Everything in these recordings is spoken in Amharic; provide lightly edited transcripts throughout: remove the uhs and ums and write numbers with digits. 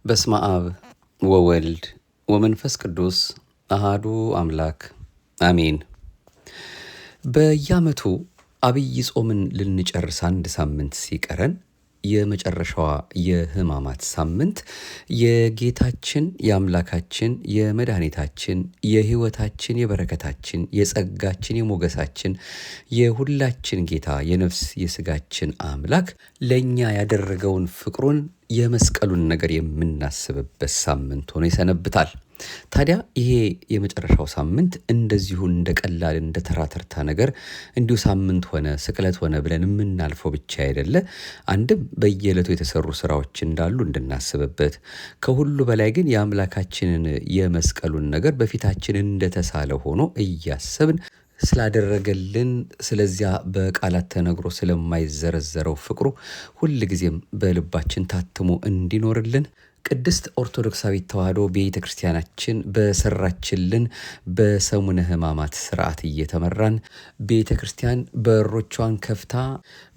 በስመ አብ ወወልድ ወመንፈስ ቅዱስ አሃዱ አምላክ አሜን። በየዓመቱ አብይ ጾምን ልንጨርስ አንድ ሳምንት ሲቀረን የመጨረሻዋ የሕማማት ሳምንት የጌታችን የአምላካችን የመድኃኒታችን የሕይወታችን የበረከታችን የጸጋችን የሞገሳችን የሁላችን ጌታ የነፍስ የሥጋችን አምላክ ለእኛ ያደረገውን ፍቅሩን የመስቀሉን ነገር የምናስብበት ሳምንት ሆኖ ይሰነብታል። ታዲያ ይሄ የመጨረሻው ሳምንት እንደዚሁ እንደ ቀላል እንደ ተራተርታ ነገር እንዲሁ ሳምንት ሆነ ስቅለት ሆነ ብለን የምናልፈው ብቻ አይደለ። አንድም በየዕለቱ የተሰሩ ስራዎች እንዳሉ እንድናስብበት፣ ከሁሉ በላይ ግን የአምላካችንን የመስቀሉን ነገር በፊታችን እንደተሳለ ሆኖ እያሰብን ስላደረገልን ስለዚያ በቃላት ተነግሮ ስለማይዘረዘረው ፍቅሩ ሁል ጊዜም በልባችን ታትሞ እንዲኖርልን ቅድስት ኦርቶዶክሳዊት ተዋሕዶ ቤተ ክርስቲያናችን በሰራችልን በሰሙነ ሕማማት ስርዓት እየተመራን ቤተ ክርስቲያን በሮቿን ከፍታ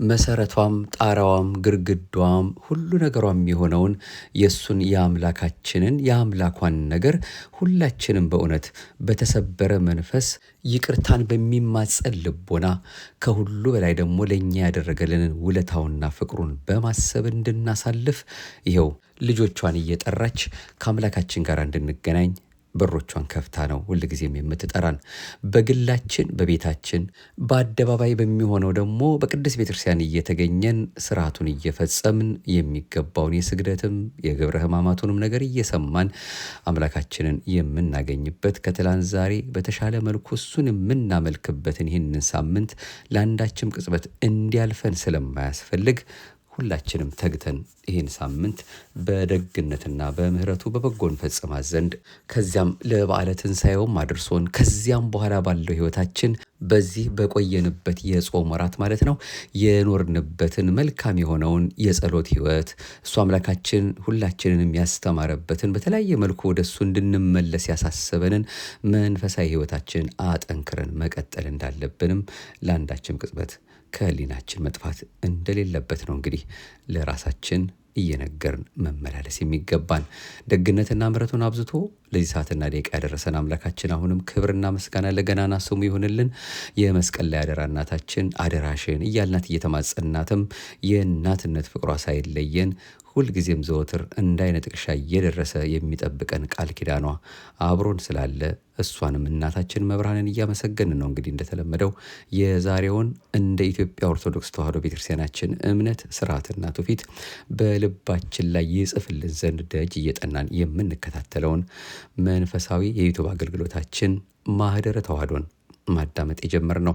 መሰረቷም ጣራዋም ግርግዷም ሁሉ ነገሯም የሆነውን የእሱን የአምላካችንን የአምላኳን ነገር ሁላችንም በእውነት በተሰበረ መንፈስ ይቅርታን በሚማጸን ልቦና ከሁሉ በላይ ደግሞ ለእኛ ያደረገልንን ውለታውና ፍቅሩን በማሰብ እንድናሳልፍ ይኸው ልጆቿን እየጠራች ከአምላካችን ጋር እንድንገናኝ በሮቿን ከፍታ ነው ሁልጊዜም የምትጠራን። በግላችን በቤታችን በአደባባይ በሚሆነው ደግሞ በቅድስት ቤተክርስቲያን እየተገኘን ስርዓቱን እየፈጸምን የሚገባውን የስግደትም የግብረ ሕማማቱንም ነገር እየሰማን አምላካችንን የምናገኝበት ከትላንት ዛሬ በተሻለ መልኩ እሱን የምናመልክበትን ይህንን ሳምንት ለአንዳችም ቅጽበት እንዲያልፈን ስለማያስፈልግ ሁላችንም ተግተን ይህን ሳምንት በደግነትና በምሕረቱ በበጎ እንፈጽማት ዘንድ ከዚያም ለበዓለ ትንሣኤውም አድርሶን ከዚያም በኋላ ባለው ሕይወታችን በዚህ በቆየንበት የጾም ወራት ማለት ነው የኖርንበትን መልካም የሆነውን የጸሎት ሕይወት እሱ አምላካችን ሁላችንንም ያስተማረበትን በተለያየ መልኩ ወደ እሱ እንድንመለስ ያሳሰበንን መንፈሳዊ ሕይወታችን አጠንክረን መቀጠል እንዳለብንም ለአንዳችም ቅጽበት ከህሊናችን መጥፋት እንደሌለበት ነው እንግዲህ ለራሳችን እየነገርን መመላለስ የሚገባን። ደግነትና ምሕረቱን አብዝቶ ለዚህ ሰዓትና ደቂቃ ያደረሰን አምላካችን አሁንም ክብርና ምስጋና ለገናና ስሙ ይሁንልን። የመስቀል ላይ አደራ እናታችን አደራሽን እያልናት እየተማጸናትም የእናትነት ፍቅሯ ሳይለየን ሁልጊዜም ዘወትር እንዳይነ ጥቅሻ እየደረሰ የሚጠብቀን ቃል ኪዳኗ አብሮን ስላለ እሷንም እናታችን መብርሃንን እያመሰገን ነው። እንግዲህ እንደተለመደው የዛሬውን እንደ ኢትዮጵያ ኦርቶዶክስ ተዋሕዶ ቤተክርስቲያናችን እምነት ስርዓትና ትውፊት በልባችን ላይ ይጽፍልን ዘንድ ደጅ እየጠናን የምንከታተለውን መንፈሳዊ የዩቱብ አገልግሎታችን ማህደረ ተዋሕዶን ማዳመጥ የጀመርነው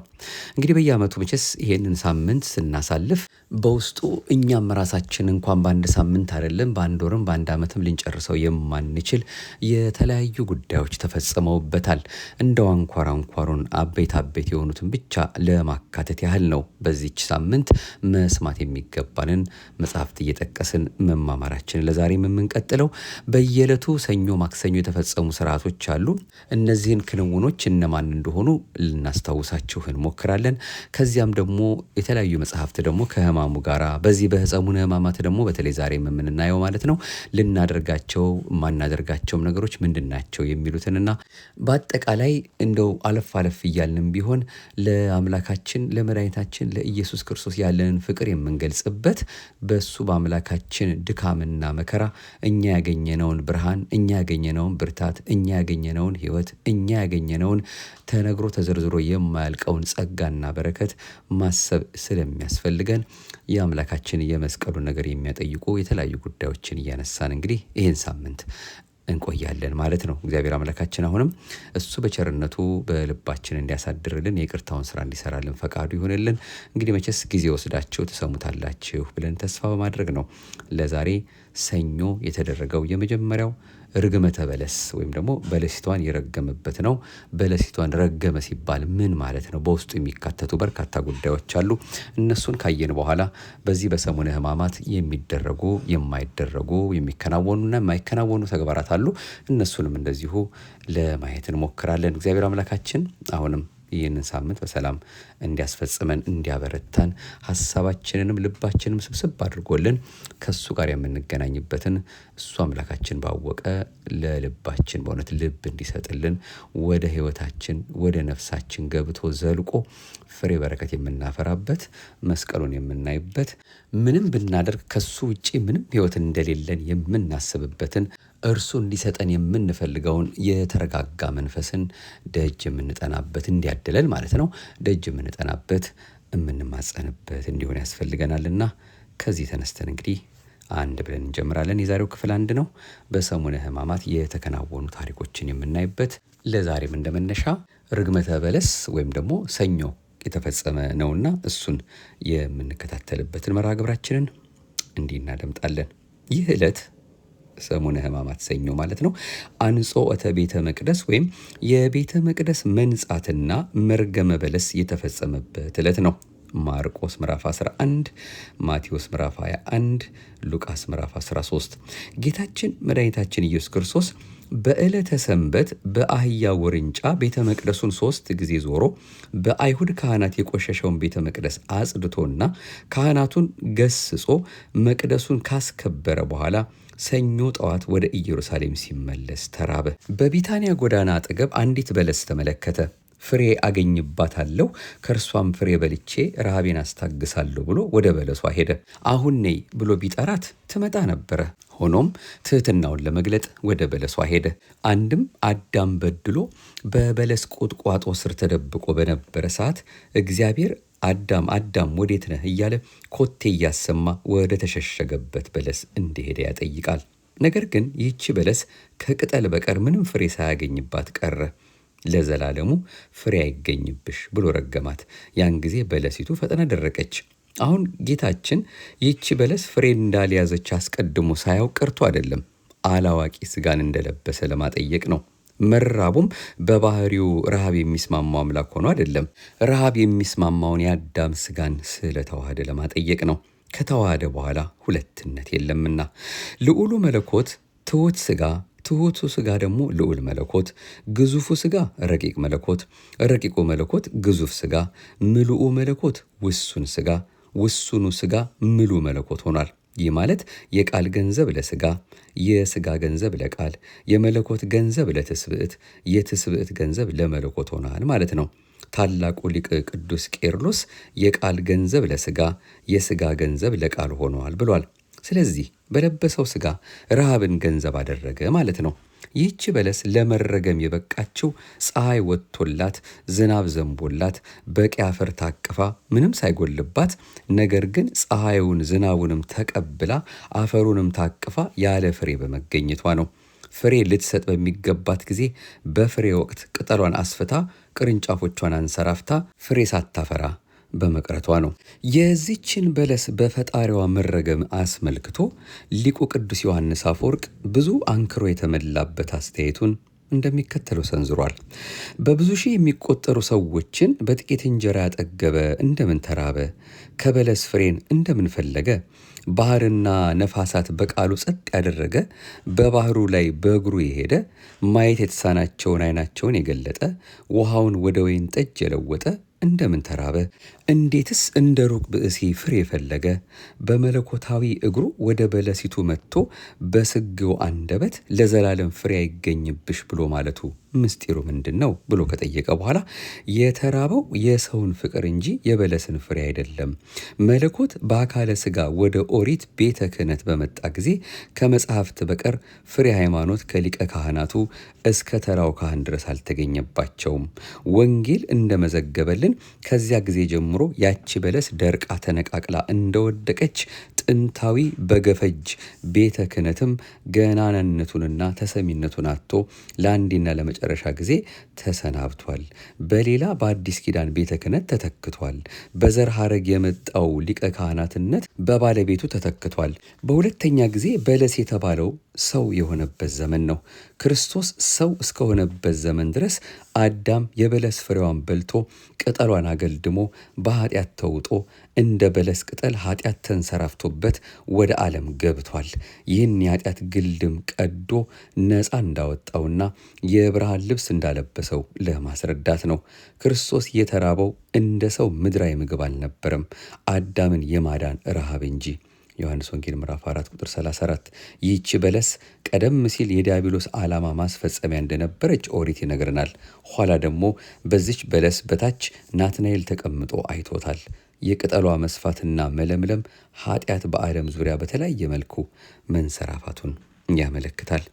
እንግዲህ በየዓመቱ መቼስ ይሄንን ሳምንት ስናሳልፍ በውስጡ እኛም ራሳችን እንኳን በአንድ ሳምንት አይደለም በአንድ ወርም በአንድ ዓመትም ልንጨርሰው የማንችል የተለያዩ ጉዳዮች ተፈጽመውበታል። እንደው አንኳሩን አበይት የሆኑትን ብቻ ለማካተት ያህል ነው በዚች ሳምንት መስማት የሚገባንን መጽሐፍት እየጠቀስን መማማራችን ለዛሬም የምንቀጥለው። በየዕለቱ ሰኞ ማክሰኞ የተፈጸሙ ስርዓቶች አሉ። እነዚህን ክንውኖች እነማን እንደሆኑ ልናስታውሳችሁ እንሞክራለን። ከዚያም ደግሞ የተለያዩ መጽሐፍት ደግሞ ከሕማሙ ጋራ በዚህ በሰሙነ ሕማማት ደግሞ በተለይ ዛሬ የምናየው ማለት ነው ልናደርጋቸው ማናደርጋቸውም ነገሮች ምንድናቸው የሚሉትንና በአጠቃላይ እንደው አለፍ እያልንም ቢሆን ለአምላካችን ለመድኃኒታችን ለኢየሱስ ክርስቶስ ያለንን ፍቅር የምንገልጽበት በሱ በአምላካችን ድካምና መከራ እኛ ያገኘነውን ብርሃን እኛ ያገኘነውን ብርታት እኛ ያገኘነውን ሕይወት እኛ ያገኘነውን ተነግሮ ተዘርዝሮ የማያልቀውን ጸጋና በረከት ማሰብ ስለሚያስፈልገን የአምላካችን የመስቀሉ ነገር የሚያጠይቁ የተለያዩ ጉዳዮችን እያነሳን እንግዲህ ይህን ሳምንት እንቆያለን ማለት ነው። እግዚአብሔር አምላካችን አሁንም እሱ በቸርነቱ በልባችን እንዲያሳድርልን የይቅርታውን ስራ እንዲሰራልን ፈቃዱ ይሁንልን። እንግዲህ መቼስ ጊዜ ወስዳችሁ ትሰሙታላችሁ ብለን ተስፋ በማድረግ ነው ለዛሬ ሰኞ የተደረገው የመጀመሪያው ርግመተ በለስ ወይም ደግሞ በለሲቷን የረገመበት ነው። በለሲቷን ረገመ ሲባል ምን ማለት ነው? በውስጡ የሚካተቱ በርካታ ጉዳዮች አሉ። እነሱን ካየን በኋላ በዚህ በሰሙነ ሕማማት የሚደረጉ የማይደረጉ የሚከናወኑና የማይከናወኑ ተግባራት አሉ። እነሱንም እንደዚሁ ለማየት እንሞክራለን። እግዚአብሔር አምላካችን አሁንም ይህንን ሳምንት በሰላም እንዲያስፈጽመን እንዲያበረታን ሐሳባችንንም ልባችንም ስብስብ አድርጎልን ከሱ ጋር የምንገናኝበትን እሱ አምላካችን ባወቀ ለልባችን በእውነት ልብ እንዲሰጥልን ወደ ሕይወታችን ወደ ነፍሳችን ገብቶ ዘልቆ ፍሬ በረከት የምናፈራበት መስቀሉን የምናይበት ምንም ብናደርግ ከሱ ውጪ ምንም ሕይወት እንደሌለን የምናስብበትን እርሱ እንዲሰጠን የምንፈልገውን የተረጋጋ መንፈስን ደጅ የምንጠናበት እንዲያድለን ማለት ነው። ደጅ የምንጠናበት የምንማጸንበት እንዲሆን ያስፈልገናልና ከዚህ ተነስተን እንግዲህ አንድ ብለን እንጀምራለን። የዛሬው ክፍል 1 ነው። በሰሙነ ሕማማት የተከናወኑ ታሪኮችን የምናይበት ለዛሬም እንደመነሻ ርግመተ በለስ ወይም ደግሞ ሰኞ የተፈጸመ ነውና እሱን የምንከታተልበትን መርሃ ግብራችንን እንዲህ እናደምጣለን። ይህ ዕለት ሰሙነ ሕማማት ሰኞ ማለት ነው። አንጾተ ቤተ መቅደስ ወይም የቤተ መቅደስ መንጻትና መርገመ በለስ የተፈጸመበት ዕለት ነው። ማርቆስ ምዕራፍ 11፣ ማቴዎስ ምዕራፍ 21፣ ሉቃስ ምዕራፍ 13። ጌታችን መድኃኒታችን ኢየሱስ ክርስቶስ በዕለተ ሰንበት በአህያ ውርንጫ ቤተ መቅደሱን 3 ጊዜ ዞሮ በአይሁድ ካህናት የቆሸሸውን ቤተ መቅደስ አጽድቶና ካህናቱን ገስጾ መቅደሱን ካስከበረ በኋላ ሰኞ ጠዋት ወደ ኢየሩሳሌም ሲመለስ ተራበ። በቢታንያ ጎዳና አጠገብ አንዲት በለስ ተመለከተ። ፍሬ አገኝባታለሁ፣ ከእርሷም ፍሬ በልቼ ረሃቤን አስታግሳለሁ ብሎ ወደ በለሷ ሄደ። አሁን ነይ ብሎ ቢጠራት ትመጣ ነበረ። ሆኖም ትሕትናውን ለመግለጥ ወደ በለሷ ሄደ። አንድም አዳም በድሎ በበለስ ቁጥቋጦ ስር ተደብቆ በነበረ ሰዓት እግዚአብሔር አዳም አዳም ወዴት ነህ እያለ ኮቴ እያሰማ ወደ ተሸሸገበት በለስ እንደሄደ ያጠይቃል። ነገር ግን ይህቺ በለስ ከቅጠል በቀር ምንም ፍሬ ሳያገኝባት ቀረ። ለዘላለሙ ፍሬ አይገኝብሽ ብሎ ረገማት። ያን ጊዜ በለሲቱ ፈጥና ደረቀች። አሁን ጌታችን ይህቺ በለስ ፍሬ እንዳልያዘች አስቀድሞ ሳያውቅ ቀርቶ አይደለም፣ አላዋቂ ስጋን እንደለበሰ ለማጠየቅ ነው። መራቡም በባህሪው ረሃብ የሚስማማው አምላክ ሆኖ አይደለም፣ ረሃብ የሚስማማውን የአዳም ስጋን ስለተዋሃደ ለማጠየቅ ነው። ከተዋሃደ በኋላ ሁለትነት የለምና ልዑሉ መለኮት ትሑት ስጋ፣ ትሑቱ ስጋ ደግሞ ልዑል መለኮት፣ ግዙፉ ስጋ ረቂቅ መለኮት፣ ረቂቁ መለኮት ግዙፍ ስጋ፣ ምሉኡ መለኮት ውሱን ስጋ፣ ውሱኑ ስጋ ምሉ መለኮት ሆኗል። ይህ ማለት የቃል ገንዘብ ለስጋ፣ የስጋ ገንዘብ ለቃል፣ የመለኮት ገንዘብ ለትስብእት፣ የትስብእት ገንዘብ ለመለኮት ሆኗል ማለት ነው። ታላቁ ሊቅ ቅዱስ ቄርሎስ የቃል ገንዘብ ለስጋ፣ የስጋ ገንዘብ ለቃል ሆኗል ብሏል። ስለዚህ በለበሰው ስጋ ረሃብን ገንዘብ አደረገ ማለት ነው። ይህች በለስ ለመረገም የበቃችው ፀሐይ ወጥቶላት ዝናብ ዘንቦላት በቂ አፈር ታቅፋ ምንም ሳይጎልባት፣ ነገር ግን ፀሐዩን ዝናቡንም ተቀብላ አፈሩንም ታቅፋ ያለ ፍሬ በመገኘቷ ነው። ፍሬ ልትሰጥ በሚገባት ጊዜ በፍሬ ወቅት ቅጠሏን አስፍታ ቅርንጫፎቿን አንሰራፍታ ፍሬ ሳታፈራ በመቅረቷ ነው። የዚችን በለስ በፈጣሪዋ መረገም አስመልክቶ ሊቁ ቅዱስ ዮሐንስ አፈወርቅ ብዙ አንክሮ የተመላበት አስተያየቱን እንደሚከተለው ሰንዝሯል። በብዙ ሺህ የሚቆጠሩ ሰዎችን በጥቂት እንጀራ ያጠገበ እንደምን ተራበ? ከበለስ ፍሬን እንደምን ፈለገ? ባህርና ነፋሳት በቃሉ ጸጥ ያደረገ፣ በባህሩ ላይ በእግሩ የሄደ፣ ማየት የተሳናቸውን ዓይናቸውን የገለጠ፣ ውሃውን ወደ ወይን ጠጅ የለወጠ እንደምን ተራበ? እንዴትስ እንደ ሩቅ ብእሲ ፍሬ ፈለገ? በመለኮታዊ እግሩ ወደ በለሲቱ መጥቶ በስግው አንደበት ለዘላለም ፍሬ አይገኝብሽ ብሎ ማለቱ ምስጢሩ ምንድን ነው ብሎ ከጠየቀ በኋላ የተራበው የሰውን ፍቅር እንጂ የበለስን ፍሬ አይደለም። መለኮት በአካለ ሥጋ ወደ ኦሪት ቤተ ክህነት በመጣ ጊዜ ከመጽሐፍት በቀር ፍሬ ሃይማኖት ከሊቀ ካህናቱ እስከ ተራው ካህን ድረስ አልተገኘባቸውም። ወንጌል እንደመዘገበልን ከዚያ ጊዜ ጀምሮ ያቺ በለስ ደርቃ ተነቃቅላ እንደወደቀች ጥንታዊ በገፈጅ ቤተ ክህነትም ገናናነቱንና ተሰሚነቱን አጥቶ ለአንዴና ለመጨረሻ ጊዜ ተሰናብቷል። በሌላ በአዲስ ኪዳን ቤተ ክህነት ተተክቷል። በዘር ሐረግ የመጣው ሊቀ ካህናትነት በባለቤቱ ተተክቷል። በሁለተኛ ጊዜ በለስ የተባለው ሰው የሆነበት ዘመን ነው። ክርስቶስ ሰው እስከሆነበት ዘመን ድረስ አዳም የበለስ ፍሬዋን በልቶ ቅጠሏን አገልድሞ በኃጢአት ተውጦ እንደ በለስ ቅጠል ኃጢአት ተንሰራፍቶበት ወደ ዓለም ገብቷል። ይህን የኃጢአት ግልድም ቀዶ ነፃ እንዳወጣውና የብርሃን ልብስ እንዳለበሰው ለማስረዳት ነው። ክርስቶስ የተራበው እንደ ሰው ምድራዊ ምግብ አልነበረም፣ አዳምን የማዳን ረሃብ እንጂ። ዮሐንስ ወንጌል ምዕራፍ 4 ቁጥር 34። ይህች በለስ ቀደም ሲል የዲያብሎስ ዓላማ ማስፈጸሚያ እንደነበረች ኦሪት ይነግረናል። ኋላ ደግሞ በዚች በለስ በታች ናትናኤል ተቀምጦ አይቶታል። የቅጠሏ መስፋትና መለምለም ኃጢአት በዓለም ዙሪያ በተለያየ መልኩ መንሰራፋቱን ያመለክታል።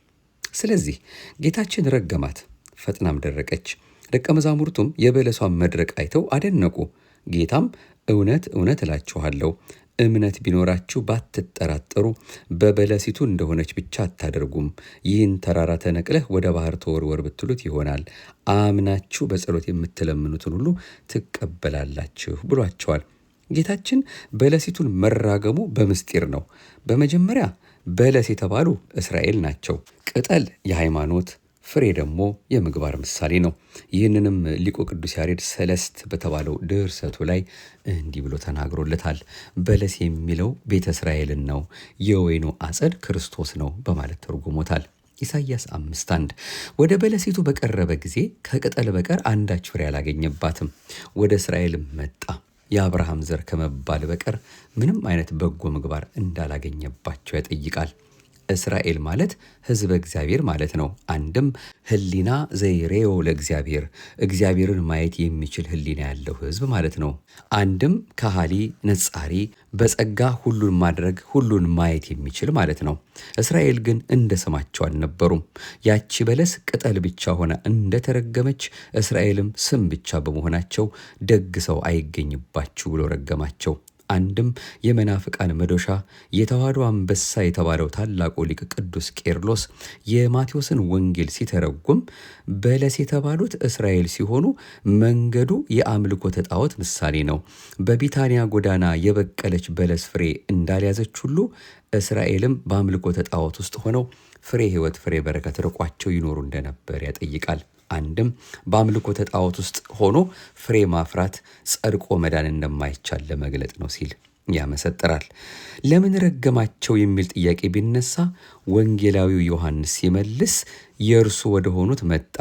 ስለዚህ ጌታችን ረገማት፣ ፈጥናም ደረቀች። ደቀ መዛሙርቱም የበለሷን መድረቅ አይተው አደነቁ። ጌታም እውነት እውነት እላችኋለሁ እምነት ቢኖራችሁ ባትጠራጠሩ በበለሲቱ እንደሆነች ብቻ አታደርጉም። ይህን ተራራ ተነቅለህ ወደ ባህር ተወርወር ብትሉት ይሆናል። አምናችሁ በጸሎት የምትለምኑትን ሁሉ ትቀበላላችሁ ብሏቸዋል። ጌታችን በለሲቱን መራገሙ በምስጢር ነው። በመጀመሪያ በለስ የተባሉ እስራኤል ናቸው። ቅጠል የሃይማኖት፣ ፍሬ ደግሞ የምግባር ምሳሌ ነው። ይህንንም ሊቁ ቅዱስ ያሬድ ሰለስት በተባለው ድርሰቱ ላይ እንዲህ ብሎ ተናግሮለታል። በለስ የሚለው ቤተ እስራኤልን ነው፣ የወይኑ አጸድ ክርስቶስ ነው በማለት ተርጉሞታል። ኢሳይያስ 5:1 ወደ በለሲቱ በቀረበ ጊዜ ከቅጠል በቀር አንዳች ፍሬ አላገኘባትም። ወደ እስራኤልም መጣ። የአብርሃም ዘር ከመባል በቀር ምንም አይነት በጎ ምግባር እንዳላገኘባቸው ያጠይቃል። እስራኤል ማለት ሕዝበ እግዚአብሔር ማለት ነው። አንድም ሕሊና ዘይሬዮ ለእግዚአብሔር፣ እግዚአብሔርን ማየት የሚችል ሕሊና ያለው ሕዝብ ማለት ነው። አንድም ከሃሊ ነጻሪ፣ በጸጋ ሁሉን ማድረግ ሁሉን ማየት የሚችል ማለት ነው። እስራኤል ግን እንደ ስማቸው አልነበሩም። ያቺ በለስ ቅጠል ብቻ ሆነ እንደተረገመች እስራኤልም ስም ብቻ በመሆናቸው ደግ ሰው አይገኝባችሁ ብሎ ረገማቸው። አንድም የመናፍቃን መዶሻ የተዋሕዶ አንበሳ የተባለው ታላቁ ሊቅ ቅዱስ ቄርሎስ የማቴዎስን ወንጌል ሲተረጉም በለስ የተባሉት እስራኤል ሲሆኑ መንገዱ የአምልኮተ ጣዖት ምሳሌ ነው። በቢታንያ ጎዳና የበቀለች በለስ ፍሬ እንዳልያዘች ሁሉ እስራኤልም በአምልኮተ ጣዖት ውስጥ ሆነው ፍሬ ሕይወት፣ ፍሬ በረከት ርቋቸው ይኖሩ እንደነበር ያጠይቃል። አንድም በአምልኮተ ጣዖት ውስጥ ሆኖ ፍሬ ማፍራት ጸድቆ መዳን እንደማይቻል ለመግለጥ ነው ሲል ያመሰጥራል። ለምን ረገማቸው የሚል ጥያቄ ቢነሳ ወንጌላዊው ዮሐንስ ሲመልስ የእርሱ ወደ ሆኑት መጣ፣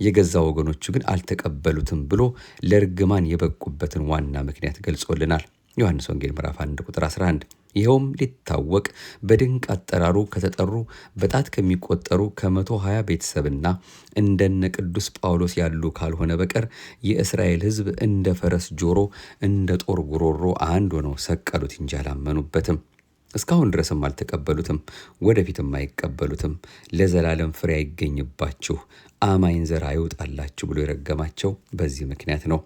የገዛ ወገኖቹ ግን አልተቀበሉትም ብሎ ለርግማን የበቁበትን ዋና ምክንያት ገልጾልናል። ዮሐንስ ወንጌል ምዕራፍ 1 ቁጥር 11። ይኸውም ሊታወቅ በድንቅ አጠራሩ ከተጠሩ በጣት ከሚቆጠሩ ከ120 ቤተሰብና እንደነ ቅዱስ ጳውሎስ ያሉ ካልሆነ በቀር የእስራኤል ሕዝብ እንደ ፈረስ ጆሮ እንደ ጦር ጉሮሮ አንድ ሆነው ሰቀሉት እንጂ አላመኑበትም። እስካሁን ድረስም አልተቀበሉትም፣ ወደፊትም አይቀበሉትም። ለዘላለም ፍሬ አይገኝባችሁ፣ አማኝ ዘር አይውጣላችሁ ብሎ የረገማቸው በዚህ ምክንያት ነው።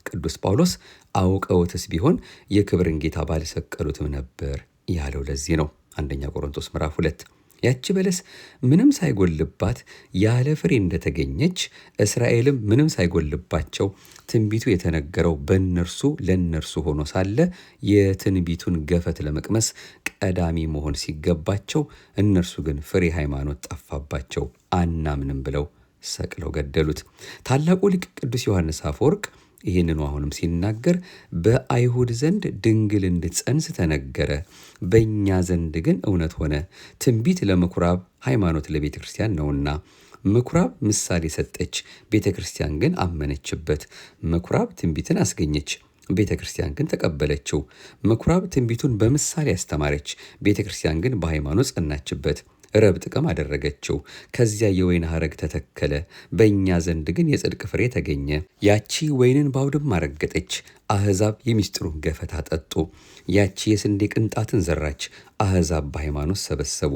ቅዱስ ጳውሎስ አውቀውትስ ቢሆን የክብርን ጌታ ባልሰቀሉትም ነበር ያለው ለዚህ ነው። አንደኛ ቆሮንቶስ ምዕራፍ 2። ያቺ በለስ ምንም ሳይጎልባት ያለ ፍሬ እንደተገኘች እስራኤልም ምንም ሳይጎልባቸው ትንቢቱ የተነገረው በእነርሱ ለእነርሱ ሆኖ ሳለ የትንቢቱን ገፈት ለመቅመስ ቀዳሚ መሆን ሲገባቸው እነርሱ ግን ፍሬ ሃይማኖት ጠፋባቸው፣ አናምንም ብለው ሰቅለው ገደሉት። ታላቁ ሊቅ ቅዱስ ዮሐንስ አፈወርቅ ይህንኑ አሁንም ሲናገር በአይሁድ ዘንድ ድንግል እንድትጸንስ ተነገረ፣ በእኛ ዘንድ ግን እውነት ሆነ። ትንቢት ለምኩራብ ሃይማኖት ለቤተ ክርስቲያን ነውና፣ ምኩራብ ምሳሌ ሰጠች፣ ቤተ ክርስቲያን ግን አመነችበት። ምኩራብ ትንቢትን አስገኘች፣ ቤተ ክርስቲያን ግን ተቀበለችው። ምኩራብ ትንቢቱን በምሳሌ አስተማረች፣ ቤተ ክርስቲያን ግን በሃይማኖት ጸናችበት። ረብ ጥቅም አደረገችው። ከዚያ የወይን ሐረግ ተተከለ፣ በእኛ ዘንድ ግን የጽድቅ ፍሬ ተገኘ። ያቺ ወይንን ባውድማ ረገጠች፣ አሕዛብ የሚስጥሩን ገፈት አጠጡ። ያቺ የስንዴ ቅንጣትን ዘራች፣ አሕዛብ በሃይማኖት ሰበሰቡ።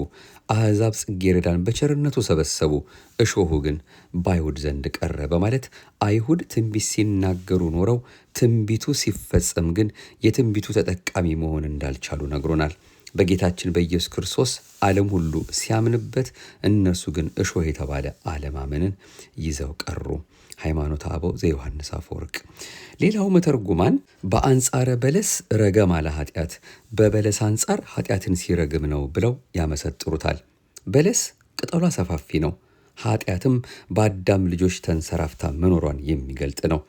አሕዛብ ጽጌረዳን በቸርነቱ ሰበሰቡ፣ እሾሁ ግን በአይሁድ ዘንድ ቀረ በማለት አይሁድ ትንቢት ሲናገሩ ኖረው ትንቢቱ ሲፈጸም ግን የትንቢቱ ተጠቃሚ መሆን እንዳልቻሉ ነግሮናል። በጌታችን በኢየሱስ ክርስቶስ ዓለም ሁሉ ሲያምንበት እነርሱ ግን እሾህ የተባለ አለማመንን ይዘው ቀሩ። ሃይማኖተ አበው ዘዮሐንስ አፈወርቅ። ሌላው መተርጉማን በአንጻረ በለስ ረገም አለ ኃጢአት፣ በበለስ አንጻር ኃጢአትን ሲረግም ነው ብለው ያመሰጥሩታል። በለስ ቅጠሏ ሰፋፊ ነው። ኃጢአትም በአዳም ልጆች ተንሰራፍታ መኖሯን የሚገልጥ ነው።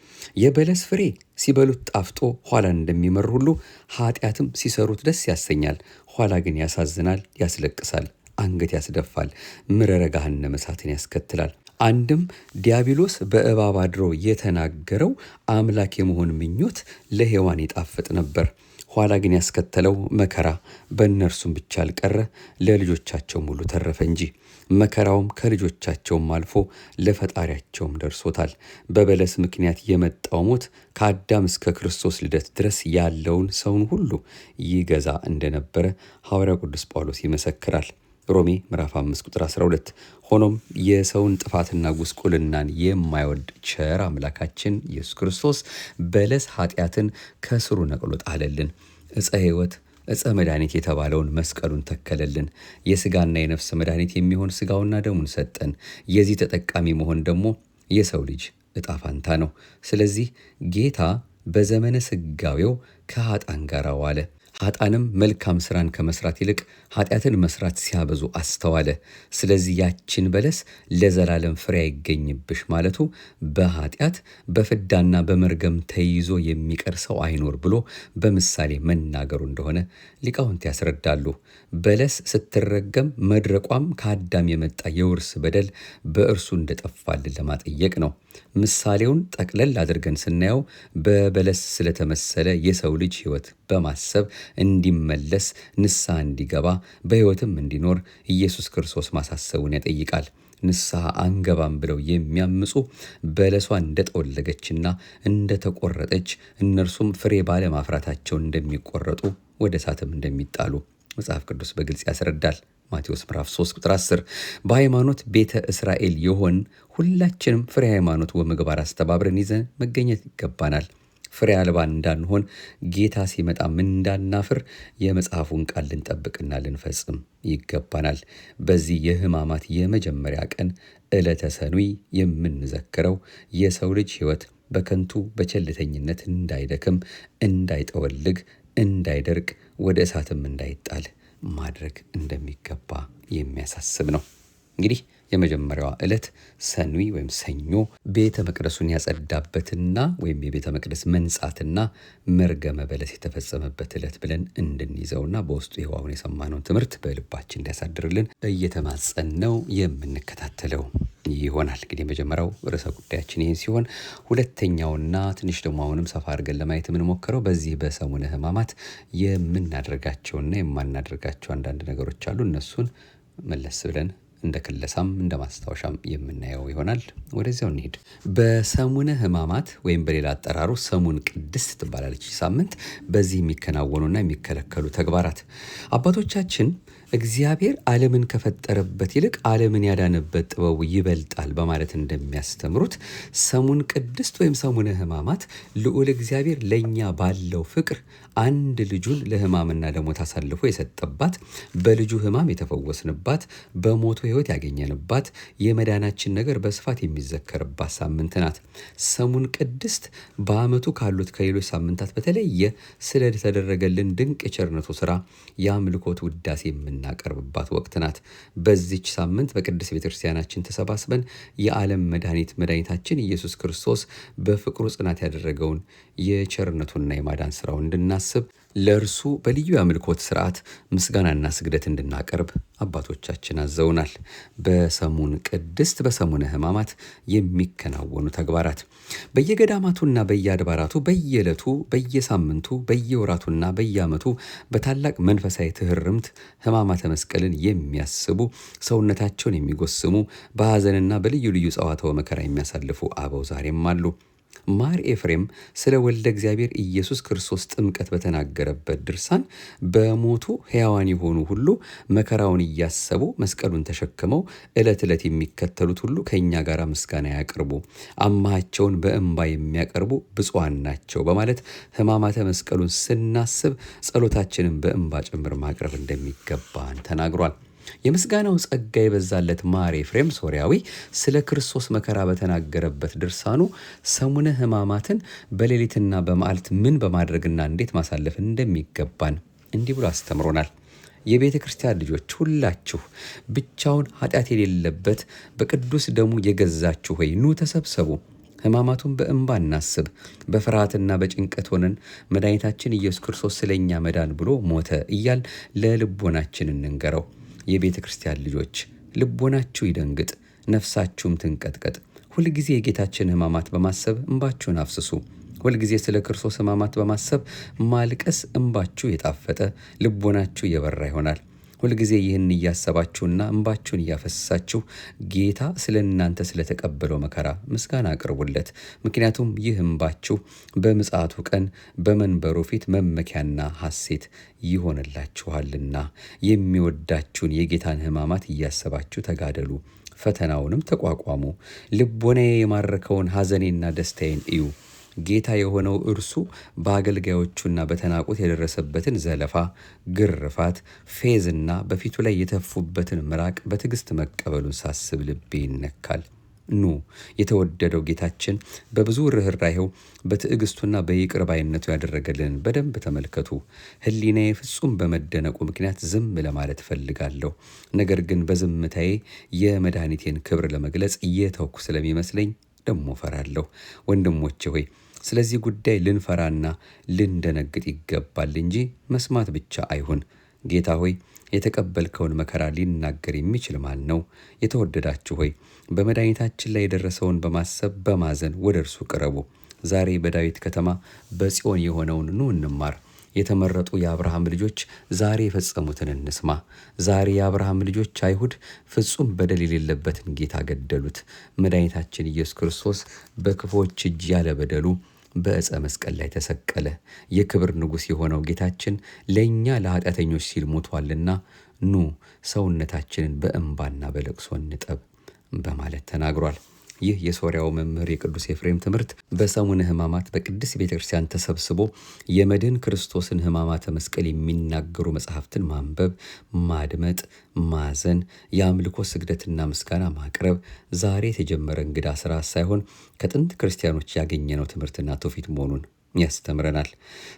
የበለስ ፍሬ ሲበሉት ጣፍጦ ኋላ እንደሚመር ሁሉ ኃጢአትም ሲሰሩት ደስ ያሰኛል፣ ኋላ ግን ያሳዝናል፣ ያስለቅሳል፣ አንገት ያስደፋል፣ ምረረ ገሃነመ እሳትን ያስከትላል። አንድም ዲያብሎስ በእባብ አድሮ የተናገረው አምላክ የመሆን ምኞት ለሔዋን ይጣፍጥ ነበር። ኋላ ግን ያስከተለው መከራ በእነርሱም ብቻ አልቀረ፣ ለልጆቻቸውም ሁሉ ተረፈ እንጂ። መከራውም ከልጆቻቸውም አልፎ ለፈጣሪያቸውም ደርሶታል። በበለስ ምክንያት የመጣው ሞት ከአዳም እስከ ክርስቶስ ልደት ድረስ ያለውን ሰውን ሁሉ ይገዛ እንደነበረ ሐዋርያው ቅዱስ ጳውሎስ ይመሰክራል። ሮሜ ምዕራፍ 5 ቁጥር 12። ሆኖም የሰውን ጥፋትና ጉስቁልናን የማይወድ ቸር አምላካችን ኢየሱስ ክርስቶስ በለስ ኃጢአትን ከስሩ ነቅሎ ጣለልን። ዕፀ ሕይወት ዕፀ መድኃኒት የተባለውን መስቀሉን ተከለልን። የሥጋና የነፍስ መድኃኒት የሚሆን ሥጋውና ደሙን ሰጠን። የዚህ ተጠቃሚ መሆን ደግሞ የሰው ልጅ ዕጣ ፋንታ ነው። ስለዚህ ጌታ በዘመነ ሥጋዌው ከኃጥአን ጋር ዋለ። ኃጥአንም መልካም ሥራን ከመስራት ይልቅ ኃጢአትን መስራት ሲያበዙ አስተዋለ። ስለዚህ ያችን በለስ ለዘላለም ፍሬ አይገኝብሽ ማለቱ በኃጢአት በፍዳና በመርገም ተይዞ የሚቀር ሰው አይኖር ብሎ በምሳሌ መናገሩ እንደሆነ ሊቃውንት ያስረዳሉ። በለስ ስትረገም መድረቋም ከአዳም የመጣ የውርስ በደል በእርሱ እንደጠፋልን ለማጠየቅ ነው። ምሳሌውን ጠቅለል አድርገን ስናየው በበለስ ስለተመሰለ የሰው ልጅ ሕይወት በማሰብ እንዲመለስ ንስሐ እንዲገባ በሕይወትም እንዲኖር ኢየሱስ ክርስቶስ ማሳሰቡን ያጠይቃል። ንስሐ አንገባም ብለው የሚያምፁ በለሷ እንደጠወለገችና እንደተቆረጠች እነርሱም ፍሬ ባለማፍራታቸው እንደሚቆረጡ ወደ እሳትም እንደሚጣሉ መጽሐፍ ቅዱስ በግልጽ ያስረዳል። ማቴዎስ ምዕራፍ 3 ቁጥር 10። በሃይማኖት ቤተ እስራኤል የሆን ሁላችንም ፍሬ ሃይማኖት ወምግባር አስተባብረን ይዘን መገኘት ይገባናል። ፍሬ አልባ እንዳንሆን ጌታ ሲመጣም እንዳናፍር የመጽሐፉን ቃል ልንጠብቅና ልንፈጽም ይገባናል። በዚህ የሕማማት የመጀመሪያ ቀን ዕለተ ሰኑይ የምንዘክረው የሰው ልጅ ሕይወት በከንቱ በቸልተኝነት እንዳይደክም፣ እንዳይጠወልግ፣ እንዳይደርቅ፣ ወደ እሳትም እንዳይጣል ማድረግ እንደሚገባ የሚያሳስብ ነው። እንግዲህ የመጀመሪያዋ ዕለት ሰኑይ ወይም ሰኞ ቤተ መቅደሱን ያጸዳበትና ወይም የቤተ መቅደስ መንጻትና መርገመ በለስ የተፈጸመበት ዕለት ብለን እንድንይዘውና በውስጡ ይኸው አሁን የሰማነውን ትምህርት በልባችን እንዲያሳድርልን እየተማጸነው የምንከታተለው ይሆናል። እንግዲህ የመጀመሪያው ርዕሰ ጉዳያችን ይህን ሲሆን ሁለተኛውና ትንሽ ደግሞ አሁንም ሰፋ አድርገን ለማየት የምንሞክረው በዚህ በሰሙነ ሕማማት የምናደርጋቸውና የማናደርጋቸው አንዳንድ ነገሮች አሉ። እነሱን መለስ ብለን እንደ ክለሳም እንደ ማስታወሻም የምናየው ይሆናል። ወደዚያው እንሂድ። በሰሙነ ሕማማት ወይም በሌላ አጠራሩ ሰሙን ቅድስት ትባላለች ሳምንት በዚህ የሚከናወኑና የሚከለከሉ ተግባራት አባቶቻችን እግዚአብሔር ዓለምን ከፈጠረበት ይልቅ ዓለምን ያዳነበት ጥበቡ ይበልጣል በማለት እንደሚያስተምሩት ሰሙን ቅድስት ወይም ሰሙነ ሕማማት ልዑል እግዚአብሔር ለእኛ ባለው ፍቅር አንድ ልጁን ለሕማምና ለሞት አሳልፎ የሰጠባት፣ በልጁ ሕማም የተፈወስንባት፣ በሞቱ ሕይወት ያገኘንባት፣ የመዳናችን ነገር በስፋት የሚዘከርባት ሳምንት ናት። ሰሙን ቅድስት በዓመቱ ካሉት ከሌሎች ሳምንታት በተለየ ስለተደረገልን ድንቅ የቸርነቱ ሥራ የአምልኮት ውዳሴ የምናቀርብባት ወቅት ናት። በዚች ሳምንት በቅድስት ቤተክርስቲያናችን ተሰባስበን የዓለም መድኃኒታችን ኢየሱስ ክርስቶስ በፍቅሩ ጽናት ያደረገውን የቸርነቱንና የማዳን ሥራውን እንድናስብ ለእርሱ በልዩ የአምልኮት ሥርዓት ምስጋናና ስግደት እንድናቀርብ አባቶቻችን አዘውናል። በሰሙን ቅድስት በሰሙነ ሕማማት የሚከናወኑ ተግባራት በየገዳማቱና በየአድባራቱ በየዕለቱ፣ በየሳምንቱ፣ በየወራቱና በየዓመቱ በታላቅ መንፈሳዊ ትህርምት ሕማማተ መስቀልን የሚያስቡ ሰውነታቸውን የሚጎስሙ በሐዘንና በልዩ ልዩ ጸዋትወ መከራ የሚያሳልፉ አበው ዛሬም አሉ። ማር ኤፍሬም ስለ ወልደ እግዚአብሔር ኢየሱስ ክርስቶስ ጥምቀት በተናገረበት ድርሳን በሞቱ ሕያዋን የሆኑ ሁሉ መከራውን እያሰቡ መስቀሉን ተሸክመው ዕለት ዕለት የሚከተሉት ሁሉ ከእኛ ጋር ምስጋና ያቅርቡ፣ አምሃቸውን በእንባ የሚያቀርቡ ብፁዓን ናቸው በማለት ሕማማተ መስቀሉን ስናስብ ጸሎታችንን በእንባ ጭምር ማቅረብ እንደሚገባን ተናግሯል። የምስጋናው ጸጋ የበዛለት ማር ኤፍሬም ሶርያዊ ስለ ክርስቶስ መከራ በተናገረበት ድርሳኑ ሰሙነ ሕማማትን በሌሊትና በመዓልት ምን በማድረግና እንዴት ማሳለፍ እንደሚገባን እንዲህ ብሎ አስተምሮናል። የቤተ ክርስቲያን ልጆች ሁላችሁ ብቻውን ኃጢአት የሌለበት በቅዱስ ደሙ የገዛችሁ ሆይ ኑ ተሰብሰቡ። ሕማማቱን በእንባ እናስብ። በፍርሃትና በጭንቀት ሆነን መድኃኒታችን ኢየሱስ ክርስቶስ ስለኛ መዳን ብሎ ሞተ እያል ለልቦናችን እንንገረው። የቤተ ክርስቲያን ልጆች ልቦናችሁ ይደንግጥ፣ ነፍሳችሁም ትንቀጥቀጥ። ሁልጊዜ የጌታችን ሕማማት በማሰብ እንባችሁን አፍስሱ። ሁልጊዜ ስለ ክርስቶስ ሕማማት በማሰብ ማልቀስ እንባችሁ የጣፈጠ ልቦናችሁ የበራ ይሆናል። ሁልጊዜ ይህን እያሰባችሁና እንባችሁን እያፈሰሳችሁ ጌታ ስለ እናንተ ስለተቀበለው መከራ ምስጋና አቅርቡለት። ምክንያቱም ይህ እንባችሁ በምጽአቱ ቀን በመንበሩ ፊት መመኪያና ሐሴት ይሆንላችኋልና። የሚወዳችሁን የጌታን ሕማማት እያሰባችሁ ተጋደሉ፣ ፈተናውንም ተቋቋሙ። ልቦናዬ የማረከውን ሐዘኔና ደስታዬን እዩ። ጌታ የሆነው እርሱ በአገልጋዮቹና በተናቁት የደረሰበትን ዘለፋ፣ ግርፋት፣ ፌዝና በፊቱ ላይ የተፉበትን ምራቅ በትዕግስት መቀበሉን ሳስብ ልቤ ይነካል። ኑ የተወደደው ጌታችን በብዙ ርኅራኄው በትዕግስቱና በይቅር ባይነቱ ያደረገልንን በደንብ ተመልከቱ። ሕሊናዬ ፍጹም በመደነቁ ምክንያት ዝም ለማለት እፈልጋለሁ። ነገር ግን በዝምታዬ የመድኃኒቴን ክብር ለመግለጽ እየተውኩ ስለሚመስለኝ ደሞ ፈራለሁ። ወንድሞቼ ሆይ ስለዚህ ጉዳይ ልንፈራና ልንደነግጥ ይገባል እንጂ መስማት ብቻ አይሁን። ጌታ ሆይ የተቀበልከውን መከራ ሊናገር የሚችል ማን ነው? የተወደዳችሁ ሆይ በመድኃኒታችን ላይ የደረሰውን በማሰብ በማዘን ወደ እርሱ ቅረቡ። ዛሬ በዳዊት ከተማ በጽዮን የሆነውን ኑ እንማር። የተመረጡ የአብርሃም ልጆች ዛሬ የፈጸሙትን እንስማ። ዛሬ የአብርሃም ልጆች አይሁድ ፍጹም በደል የሌለበትን ጌታ ገደሉት። መድኃኒታችን ኢየሱስ ክርስቶስ በክፉዎች እጅ ያለ በደሉ በዕፀ መስቀል ላይ ተሰቀለ። የክብር ንጉሥ የሆነው ጌታችን ለእኛ ለኃጢአተኞች ሲል ሞቷልና ኑ ሰውነታችንን በእንባና በለቅሶ እንጠብ በማለት ተናግሯል። ይህ የሶርያው መምህር የቅዱስ ኤፍሬም ትምህርት በሰሙነ ሕማማት በቅድስት ቤተ ክርስቲያን ተሰብስቦ የመድኅን ክርስቶስን ሕማማተ መስቀል የሚናገሩ መጽሐፍትን ማንበብ፣ ማድመጥ፣ ማዘን፣ የአምልኮ ስግደትና ምስጋና ማቅረብ ዛሬ የተጀመረ እንግዳ ሥራ ሳይሆን ከጥንት ክርስቲያኖች ያገኘነው ትምህርትና ትውፊት መሆኑን ያስተምረናል።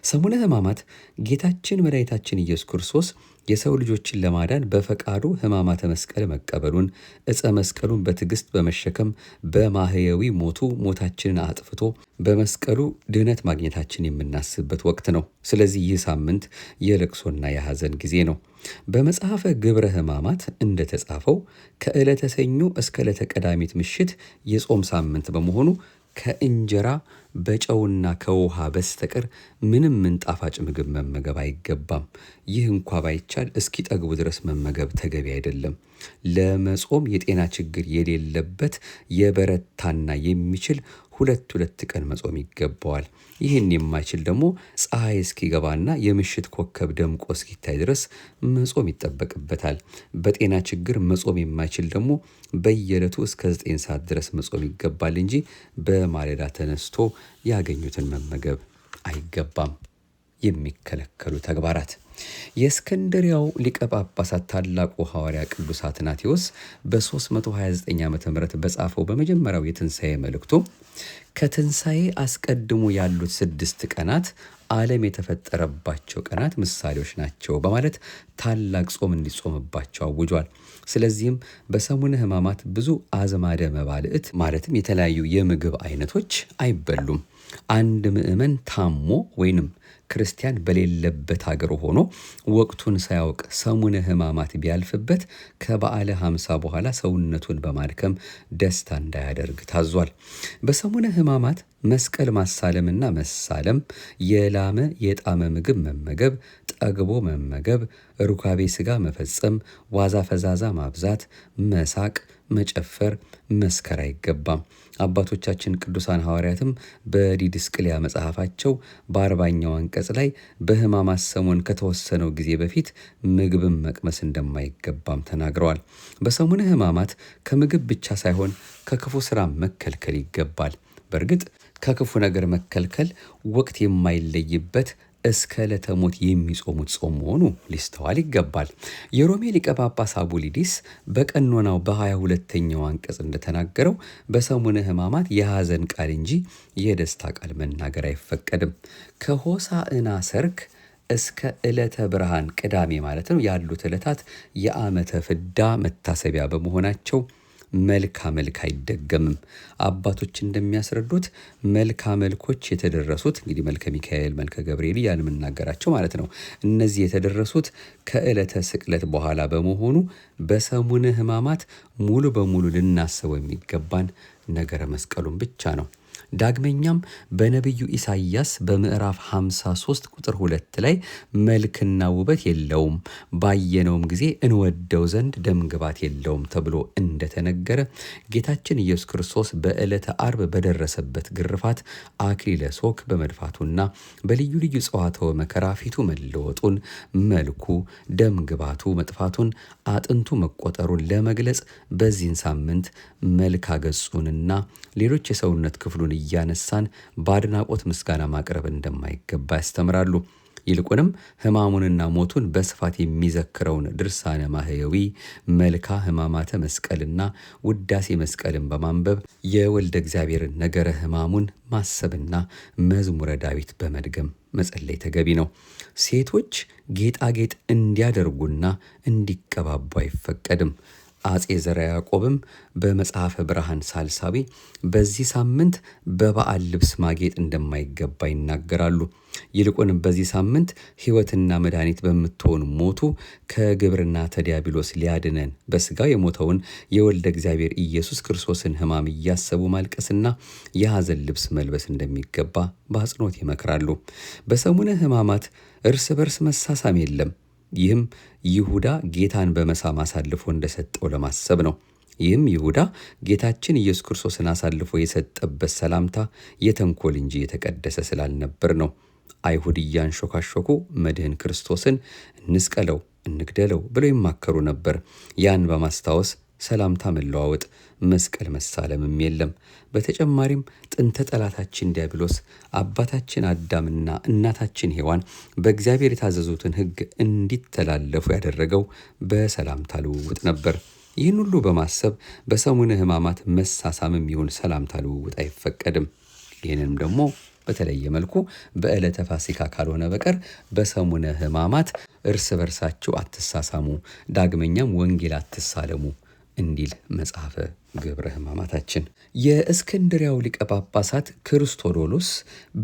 ሰሙነ ሕማማት ጌታችን መድኃኒታችን ኢየሱስ ክርስቶስ የሰው ልጆችን ለማዳን በፈቃዱ ሕማማተ መስቀል መቀበሉን፣ ዕፀ መስቀሉን በትዕግስት በመሸከም በማህየዊ ሞቱ ሞታችንን አጥፍቶ በመስቀሉ ድኅነት ማግኘታችን የምናስብበት ወቅት ነው። ስለዚህ ይህ ሳምንት የለቅሶና የሐዘን ጊዜ ነው። በመጽሐፈ ግብረ ሕማማት እንደተጻፈው ከዕለተ ሰኞ እስከ ዕለተ ቀዳሚት ምሽት የጾም ሳምንት በመሆኑ ከእንጀራ በጨውና ከውሃ በስተቀር ምንም ጣፋጭ ምግብ መመገብ አይገባም። ይህ እንኳ ባይቻል እስኪጠግቡ ድረስ መመገብ ተገቢ አይደለም። ለመጾም የጤና ችግር የሌለበት የበረታና የሚችል ሁለት ቀን መጾም ይገባዋል። ይህን የማይችል ደግሞ ፀሐይ እስኪገባና የምሽት ኮከብ ደምቆ እስኪታይ ድረስ መጾም ይጠበቅበታል። በጤና ችግር መጾም የማይችል ደግሞ በየዕለቱ እስከ 9 ሰዓት ድረስ መጾም ይገባል እንጂ በማለዳ ተነስቶ ያገኙትን መመገብ አይገባም። የሚከለከሉ ተግባራት የእስክንድርያው ሊቀ ጳጳሳት ታላቁ ሐዋርያ ቅዱስ አትናቴዎስ በ329 ዓ.ም በጻፈው በመጀመሪያው የትንሣኤ መልእክቱ ከትንሣኤ አስቀድሞ ያሉት 6 ቀናት ዓለም የተፈጠረባቸው ቀናት ምሳሌዎች ናቸው በማለት ታላቅ ጾም እንዲጾምባቸው አውጇል። ስለዚህም በሰሙነ ሕማማት ብዙ አዝማደ መባልዕት ማለትም የተለያዩ የምግብ አይነቶች አይበሉም። አንድ ምዕመን ታሞ ወይንም ክርስቲያን በሌለበት ሀገር ሆኖ ወቅቱን ሳያውቅ ሰሙነ ሕማማት ቢያልፍበት ከበዓለ ሃምሳ በኋላ ሰውነቱን በማድከም ደስታ እንዳያደርግ ታዟል። በሰሙነ ሕማማት መስቀል ማሳለምና መሳለም፣ የላመ የጣመ ምግብ መመገብ፣ ጠግቦ መመገብ፣ ሩካቤ ሥጋ መፈጸም፣ ዋዛ ፈዛዛ ማብዛት፣ መሳቅ፣ መጨፈር፣ መስከር አይገባም። አባቶቻችን ቅዱሳን ሐዋርያትም በዲድስቅልያ መጽሐፋቸው በ40ኛው አንቀጽ ላይ በሕማማት ሰሞን ከተወሰነው ጊዜ በፊት ምግብን መቅመስ እንደማይገባም ተናግረዋል። በሰሙነ ሕማማት ከምግብ ብቻ ሳይሆን ከክፉ ሥራ መከልከል ይገባል። በእርግጥ ከክፉ ነገር መከልከል ወቅት የማይለይበት እስከ ዕለተ ሞት የሚጾሙት ጾም መሆኑ ሊስተዋል ይገባል። የሮሜ ሊቀ ጳጳስ አቡሊዲስ በቀኖናው በ22ኛው አንቀጽ እንደተናገረው በሰሙነ ሕማማት የሐዘን ቃል እንጂ የደስታ ቃል መናገር አይፈቀድም። ከሆሳዕና ሰርክ እስከ ዕለተ ብርሃን ቅዳሜ ማለት ነው ያሉት ዕለታት የዓመተ ፍዳ መታሰቢያ በመሆናቸው መልካ መልክ አይደገምም። አባቶች እንደሚያስረዱት መልካ መልኮች የተደረሱት እንግዲህ መልከ ሚካኤል፣ መልከ ገብርኤል እያልን የምናገራቸው ማለት ነው። እነዚህ የተደረሱት ከዕለተ ስቅለት በኋላ በመሆኑ በሰሙነ ሕማማት ሙሉ በሙሉ ልናስበው የሚገባን ነገረ መስቀሉን ብቻ ነው። ዳግመኛም በነቢዩ ኢሳይያስ በምዕራፍ 53 ቁጥር 2 ላይ መልክና ውበት የለውም፣ ባየነውም ጊዜ እንወደው ዘንድ ደምግባት የለውም ተብሎ እንደተነገረ ጌታችን ኢየሱስ ክርስቶስ በዕለተ አርብ በደረሰበት ግርፋት አክሊለ ሦክ በመድፋቱና በልዩ ልዩ ጽዋትወ መከራ ፊቱ መለወጡን፣ መልኩ ደምግባቱ መጥፋቱን፣ አጥንቱ መቆጠሩን ለመግለጽ በዚህን ሳምንት መልካ ገጹንና ሌሎች የሰውነት ክፍሉን እያነሳን በአድናቆት ምስጋና ማቅረብ እንደማይገባ ያስተምራሉ። ይልቁንም ሕማሙንና ሞቱን በስፋት የሚዘክረውን ድርሳነ ማህየዊ መልካ ሕማማተ መስቀልና ውዳሴ መስቀልን በማንበብ የወልደ እግዚአብሔርን ነገረ ሕማሙን ማሰብና መዝሙረ ዳዊት በመድገም መጸለይ ተገቢ ነው። ሴቶች ጌጣጌጥ እንዲያደርጉና እንዲቀባቡ አይፈቀድም። አጼ ዘርዓ ያዕቆብም በመጽሐፈ ብርሃን ሳልሳዊ በዚህ ሳምንት በበዓል ልብስ ማጌጥ እንደማይገባ ይናገራሉ። ይልቁንም በዚህ ሳምንት ሕይወትና መድኃኒት በምትሆን ሞቱ ከግብርና ተዲያብሎስ ሊያድነን በሥጋው የሞተውን የወልደ እግዚአብሔር ኢየሱስ ክርስቶስን ሕማም እያሰቡ ማልቀስና የሐዘን ልብስ መልበስ እንደሚገባ በአጽንኦት ይመክራሉ። በሰሙነ ሕማማት እርስ በርስ መሳሳም የለም። ይህም ይሁዳ ጌታን በመሳም አሳልፎ እንደሰጠው ለማሰብ ነው። ይህም ይሁዳ ጌታችን ኢየሱስ ክርስቶስን አሳልፎ የሰጠበት ሰላምታ የተንኮል እንጂ የተቀደሰ ስላልነበር ነው። አይሁድ እያንሾካሾኩ መድህን ክርስቶስን እንስቀለው፣ እንግደለው ብለው ይማከሩ ነበር። ያን በማስታወስ ሰላምታ መለዋወጥ፣ መስቀል መሳለምም የለም። በተጨማሪም ጥንተ ጠላታችን ዲያብሎስ አባታችን አዳምና እናታችን ሔዋን በእግዚአብሔር የታዘዙትን ሕግ እንዲተላለፉ ያደረገው በሰላምታ ልውውጥ ነበር። ይህን ሁሉ በማሰብ በሰሙነ ሕማማት መሳሳምም ይሁን ሰላምታ ልውውጥ አይፈቀድም። ይህንንም ደግሞ በተለየ መልኩ በዕለተ ፋሲካ ካልሆነ በቀር በሰሙነ ሕማማት እርስ በርሳችሁ አትሳሳሙ፣ ዳግመኛም ወንጌል አትሳለሙ እንዲል መጽሐፈ ግብረ ሕማማታችን። የእስክንድሪያው ሊቀ ጳጳሳት ክርስቶዶሎስ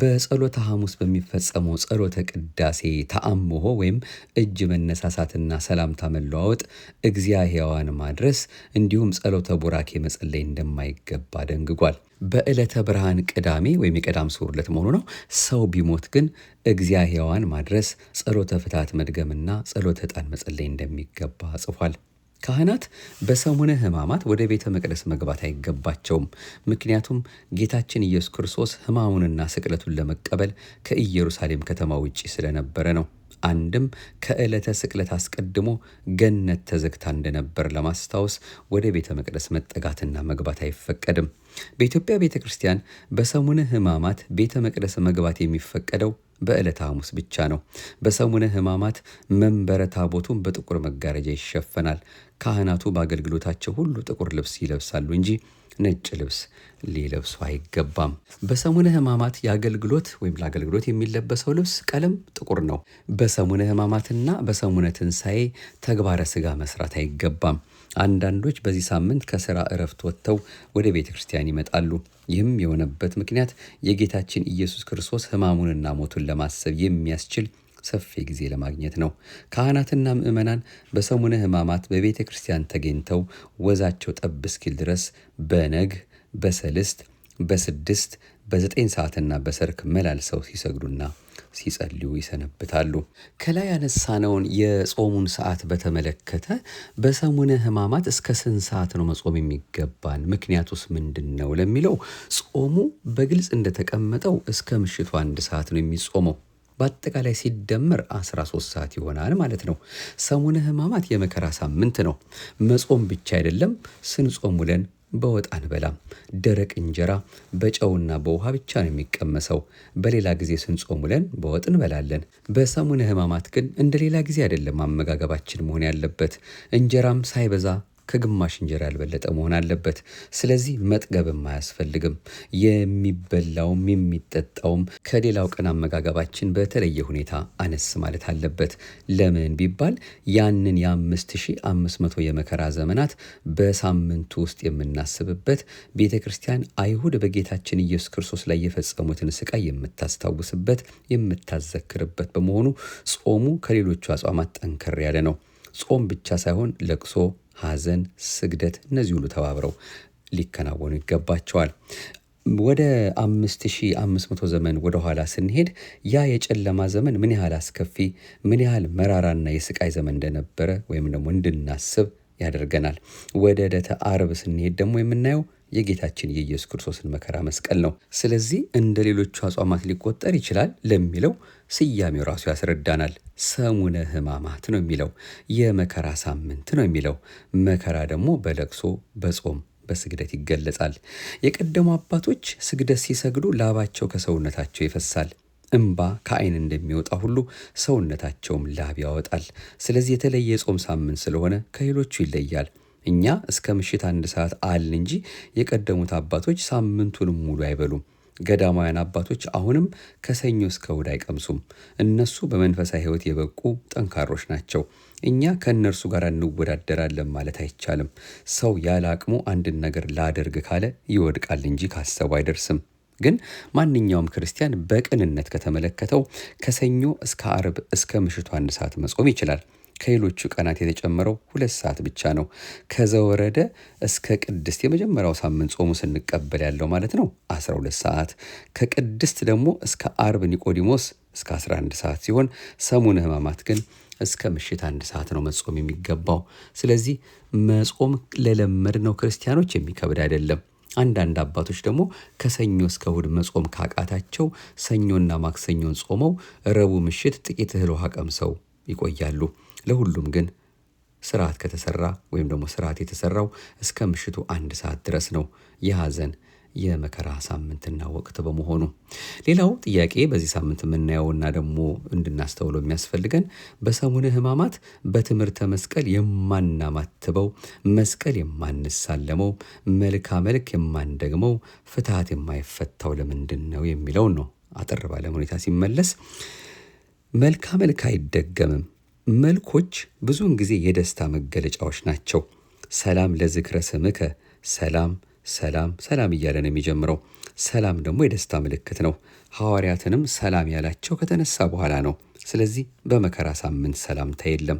በጸሎተ ሐሙስ በሚፈጸመው ጸሎተ ቅዳሴ ተአምሆ ወይም እጅ መነሳሳትና ሰላምታ መለዋወጥ፣ እግዚአ ሕያዋን ማድረስ እንዲሁም ጸሎተ ቡራኬ መጸለይ እንደማይገባ ደንግጓል። በዕለተ ብርሃን ቅዳሜ ወይም የቀዳም ስዑር ዕለት መሆኑ ነው። ሰው ቢሞት ግን እግዚአ ሕያዋን ማድረስ፣ ጸሎተ ፍትሐት መድገምና ጸሎተ ዕጣን መጸለይ እንደሚገባ ጽፏል። ካህናት በሰሙነ ሕማማት ወደ ቤተ መቅደስ መግባት አይገባቸውም። ምክንያቱም ጌታችን ኢየሱስ ክርስቶስ ሕማሙንና ስቅለቱን ለመቀበል ከኢየሩሳሌም ከተማ ውጪ ስለነበረ ነው። አንድም ከዕለተ ስቅለት አስቀድሞ ገነት ተዘግታ እንደነበር ለማስታወስ ወደ ቤተ መቅደስ መጠጋትና መግባት አይፈቀድም። በኢትዮጵያ ቤተ ክርስቲያን በሰሙነ ሕማማት ቤተ መቅደስ መግባት የሚፈቀደው በዕለተ ሐሙስ ብቻ ነው። በሰሙነ ሕማማት መንበረ ታቦቱን በጥቁር መጋረጃ ይሸፈናል። ካህናቱ በአገልግሎታቸው ሁሉ ጥቁር ልብስ ይለብሳሉ እንጂ ነጭ ልብስ ሊለብሱ አይገባም። በሰሙነ ሕማማት የአገልግሎት ወይም ለአገልግሎት የሚለበሰው ልብስ ቀለም ጥቁር ነው። በሰሙነ ሕማማትና በሰሙነ ትንሣኤ ተግባረ ሥጋ መስራት አይገባም። አንዳንዶች በዚህ ሳምንት ከሥራ እረፍት ወጥተው ወደ ቤተ ክርስቲያን ይመጣሉ። ይህም የሆነበት ምክንያት የጌታችን ኢየሱስ ክርስቶስ ሕማሙንና ሞቱን ለማሰብ የሚያስችል ሰፊ ጊዜ ለማግኘት ነው። ካህናትና ምዕመናን በሰሙነ ሕማማት በቤተ ክርስቲያን ተገኝተው ወዛቸው ጠብ እስኪል ድረስ በነግ፣ በሰልስት፣ በስድስት፣ በ9 ሰዓትና በሰርክ መላልሰው ሲሰግዱና ሲጸልዩ ይሰነብታሉ። ከላይ ያነሳነውን የጾሙን ሰዓት በተመለከተ በሰሙነ ሕማማት እስከ ስንት ሰዓት ነው መጾም የሚገባን? ምክንያቱስ ምንድን ነው ለሚለው ጾሙ በግልጽ እንደተቀመጠው እስከ ምሽቱ 1 ሰዓት ነው የሚጾመው። በአጠቃላይ ሲደመር 13 ሰዓት ይሆናል ማለት ነው። ሰሙነ ሕማማት የመከራ ሳምንት ነው። መጾም ብቻ አይደለም፣ ስንጾም ውለን በወጥ አንበላም። ደረቅ እንጀራ በጨውና በውሃ ብቻ ነው የሚቀመሰው። በሌላ ጊዜ ስንጾም ውለን በወጥ እንበላለን። በሰሙነ ሕማማት ግን እንደ ሌላ ጊዜ አይደለም አመጋገባችን መሆን ያለበት። እንጀራም ሳይበዛ ከግማሽ እንጀራ ያልበለጠ መሆን አለበት። ስለዚህ መጥገብም አያስፈልግም። የሚበላውም የሚጠጣውም ከሌላው ቀን አመጋገባችን በተለየ ሁኔታ አነስ ማለት አለበት። ለምን ቢባል ያንን የ5500 የመከራ ዘመናት በሳምንቱ ውስጥ የምናስብበት፣ ቤተ ክርስቲያን አይሁድ በጌታችን ኢየሱስ ክርስቶስ ላይ የፈጸሙትን ስቃይ የምታስታውስበት የምታዘክርበት በመሆኑ ጾሙ ከሌሎቹ አጽዋማት ጠንከር ያለ ነው። ጾም ብቻ ሳይሆን ለቅሶ፣ ሐዘን፣ ስግደት እነዚህ ሁሉ ተባብረው ሊከናወኑ ይገባቸዋል። ወደ 5500 ዘመን ወደ ኋላ ስንሄድ ያ የጨለማ ዘመን ምን ያህል አስከፊ፣ ምን ያህል መራራና የስቃይ ዘመን እንደነበረ ወይም ደግሞ እንድናስብ ያደርገናል። ወደ ዕለተ ዓርብ ስንሄድ ደግሞ የምናየው የጌታችን የኢየሱስ ክርስቶስን መከራ መስቀል ነው። ስለዚህ እንደ ሌሎቹ አጽዋማት ሊቆጠር ይችላል ለሚለው ስያሜው ራሱ ያስረዳናል። ሰሙነ ሕማማት ነው የሚለው፣ የመከራ ሳምንት ነው የሚለው። መከራ ደግሞ በለቅሶ በጾም በስግደት ይገለጻል። የቀደሙ አባቶች ስግደት ሲሰግዱ ላባቸው ከሰውነታቸው ይፈሳል። እንባ ከዓይን እንደሚወጣ ሁሉ ሰውነታቸውም ላብ ያወጣል። ስለዚህ የተለየ የጾም ሳምንት ስለሆነ ከሌሎቹ ይለያል። እኛ እስከ ምሽት 1 ሰዓት አልን እንጂ የቀደሙት አባቶች ሳምንቱንም ሙሉ አይበሉም። ገዳማውያን አባቶች አሁንም ከሰኞ እስከ እሑድ አይቀምሱም። እነሱ በመንፈሳዊ ሕይወት የበቁ ጠንካሮች ናቸው። እኛ ከእነርሱ ጋር እንወዳደራለን ማለት አይቻልም። ሰው ያለ አቅሙ አንድን ነገር ላደርግ ካለ ይወድቃል እንጂ ካሰቡ አይደርስም። ግን ማንኛውም ክርስቲያን በቅንነት ከተመለከተው ከሰኞ እስከ ዓርብ እስከ ምሽቱ 1 ሰዓት መጾም ይችላል። ከሌሎቹ ቀናት የተጨመረው 2 ሰዓት ብቻ ነው። ከዘወረደ እስከ ቅድስት የመጀመሪያው ሳምንት ጾሙ ስንቀበል ያለው ማለት ነው 12 ሰዓት። ከቅድስት ደግሞ እስከ ዓርብ ኒቆዲሞስ እስከ 11 ሰዓት ሲሆን ሰሙነ ሕማማት ግን እስከ ምሽት 1 ሰዓት ነው መጾም የሚገባው። ስለዚህ መጾም ለለመድነው ክርስቲያኖች የሚከብድ አይደለም። አንዳንድ አባቶች ደግሞ ከሰኞ እስከ እሑድ መጾም ካቃታቸው ሰኞና ማክሰኞን ጾመው ረቡዕ ምሽት ጥቂት እህል ውሃ ቀምሰው ይቆያሉ። ለሁሉም ግን ስርዓት ከተሰራ ወይም ደግሞ ስርዓት የተሰራው እስከ ምሽቱ 1 ሰዓት ድረስ ነው፣ የሐዘን የመከራ ሳምንትና ወቅት በመሆኑ። ሌላው ጥያቄ በዚህ ሳምንት የምናየውና ደግሞ እንድናስተውለው የሚያስፈልገን በሰሙነ ሕማማት በትምህርተ መስቀል የማናማትበው፣ መስቀል የማንሳለመው፣ መልካ መልክ የማንደግመው፣ ፍትሐት የማይፈታው ለምንድን ነው የሚለውን ነው። አጠር ባለ ሁኔታ ሲመለስ መልካ መልክ አይደገምም። መልኮች ብዙውን ጊዜ የደስታ መገለጫዎች ናቸው። ሰላም ለዝክረ ስምከ፣ ሰላም ሰላም ሰላም እያለ ነው የሚጀምረው። ሰላም ደግሞ የደስታ ምልክት ነው። ሐዋርያትንም ሰላም ያላቸው ከተነሳ በኋላ ነው። ስለዚህ በመከራ ሳምንት ሰላምታ የለም።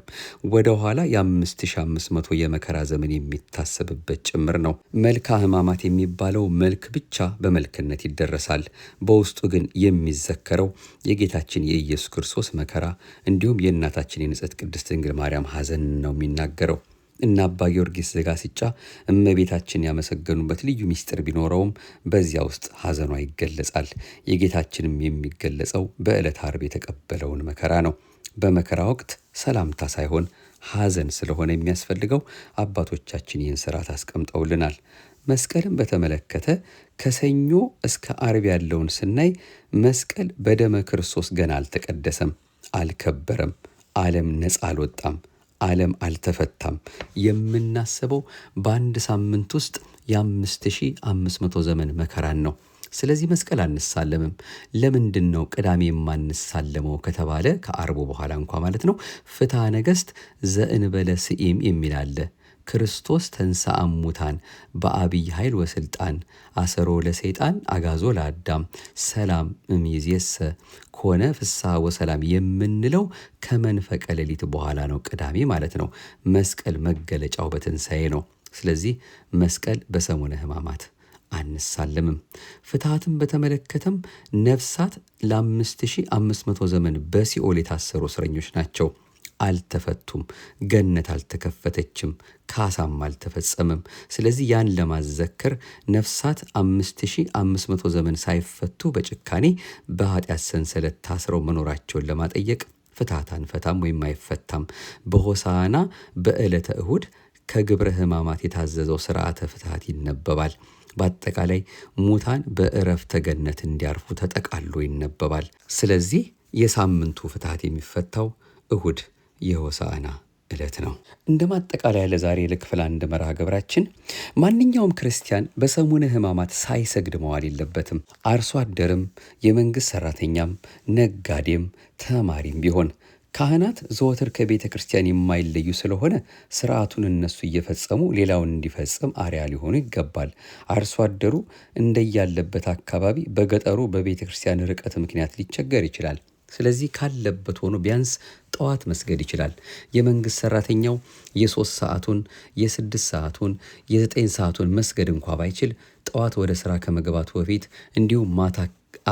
ወደ ኋላ የ5500 የመከራ ዘመን የሚታሰብበት ጭምር ነው። መልካ ሕማማት የሚባለው መልክ ብቻ በመልክነት ይደረሳል። በውስጡ ግን የሚዘከረው የጌታችን የኢየሱስ ክርስቶስ መከራ እንዲሁም የእናታችን የንጽሕት ቅድስት ድንግል ማርያም ሐዘን ነው የሚናገረው። እና አባ ጊዮርጊስ ዘጋስጫ እመቤታችን ያመሰገኑበት ልዩ ምስጢር ቢኖረውም በዚያ ውስጥ ሐዘኗ ይገለጻል። የጌታችንም የሚገለጸው በዕለተ ዓርብ የተቀበለውን መከራ ነው። በመከራ ወቅት ሰላምታ ሳይሆን ሐዘን ስለሆነ የሚያስፈልገው አባቶቻችን ይህን ሥርዓት አስቀምጠውልናል። መስቀልን በተመለከተ ከሰኞ እስከ ዓርብ ያለውን ስናይ መስቀል በደመ ክርስቶስ ገና አልተቀደሰም፣ አልከበረም። ዓለም ነፃ አልወጣም፣ ዓለም አልተፈታም። የምናስበው በአንድ ሳምንት ውስጥ የ5500 ዘመን መከራን ነው። ስለዚህ መስቀል አንሳለምም። ለምንድን ነው ቅዳሜ የማንሳለመው ከተባለ ከዓርቡ በኋላ እንኳ ማለት ነው ፍትሐ ነገሥት ዘእንበለ ስኢም የሚል አለ። ክርስቶስ ተንሥአ እሙታን በአብይ ኃይል ወስልጣን አሰሮ ለሰይጣን አጋዞ ለአዳም ሰላም እምይእዜሰ ኮነ ፍስሐ ወሰላም የምንለው ከመንፈቀ ሌሊት በኋላ ነው፣ ቅዳሜ ማለት ነው። መስቀል መገለጫው በትንሣኤ ነው። ስለዚህ መስቀል በሰሙነ ሕማማት አንሳለምም። ፍትሐትን በተመለከተም ነፍሳት ለ5500 ዘመን በሲኦል የታሰሩ እስረኞች ናቸው። አልተፈቱም። ገነት አልተከፈተችም። ካሳም አልተፈጸመም። ስለዚህ ያን ለማዘከር ነፍሳት 5500 ዘመን ሳይፈቱ በጭካኔ በኃጢአት ሰንሰለት ታስረው መኖራቸውን ለማጠየቅ ፍትሐት አንፈታም ወይም አይፈታም። በሆሳዕና በዕለተ እሁድ ከግብረ ሕማማት የታዘዘው ሥርዓተ ፍትሐት ይነበባል። በአጠቃላይ ሙታን በዕረፍተ ገነት እንዲያርፉ ተጠቃሎ ይነበባል። ስለዚህ የሳምንቱ ፍትሐት የሚፈታው እሁድ የሆሳዕና ዕለት ነው። እንደ ማጠቃለያ ለዛሬ ለክፍል 1 መርሃ ግብራችን ማንኛውም ክርስቲያን በሰሙነ ሕማማት ሳይሰግድ መዋል የለበትም። አርሶ አደርም፣ የመንግሥት ሠራተኛም፣ ነጋዴም፣ ተማሪም ቢሆን ካህናት ዘወትር ከቤተ ክርስቲያን የማይለዩ ስለሆነ ሥርዓቱን እነሱ እየፈጸሙ ሌላውን እንዲፈጽም አርአያ ሊሆኑ ይገባል። አርሶ አደሩ እንደያለበት አካባቢ በገጠሩ በቤተ ክርስቲያን ርቀት ምክንያት ሊቸገር ይችላል። ስለዚህ ካለበት ሆኖ ቢያንስ ጠዋት መስገድ ይችላል። የመንግሥት ሠራተኛው የ3 ሰዓቱን፣ የ6 ሰዓቱን፣ የ9 ሰዓቱን መስገድ እንኳ ባይችል ጠዋት ወደ ሥራ ከመግባቱ በፊት እንዲሁም ማታ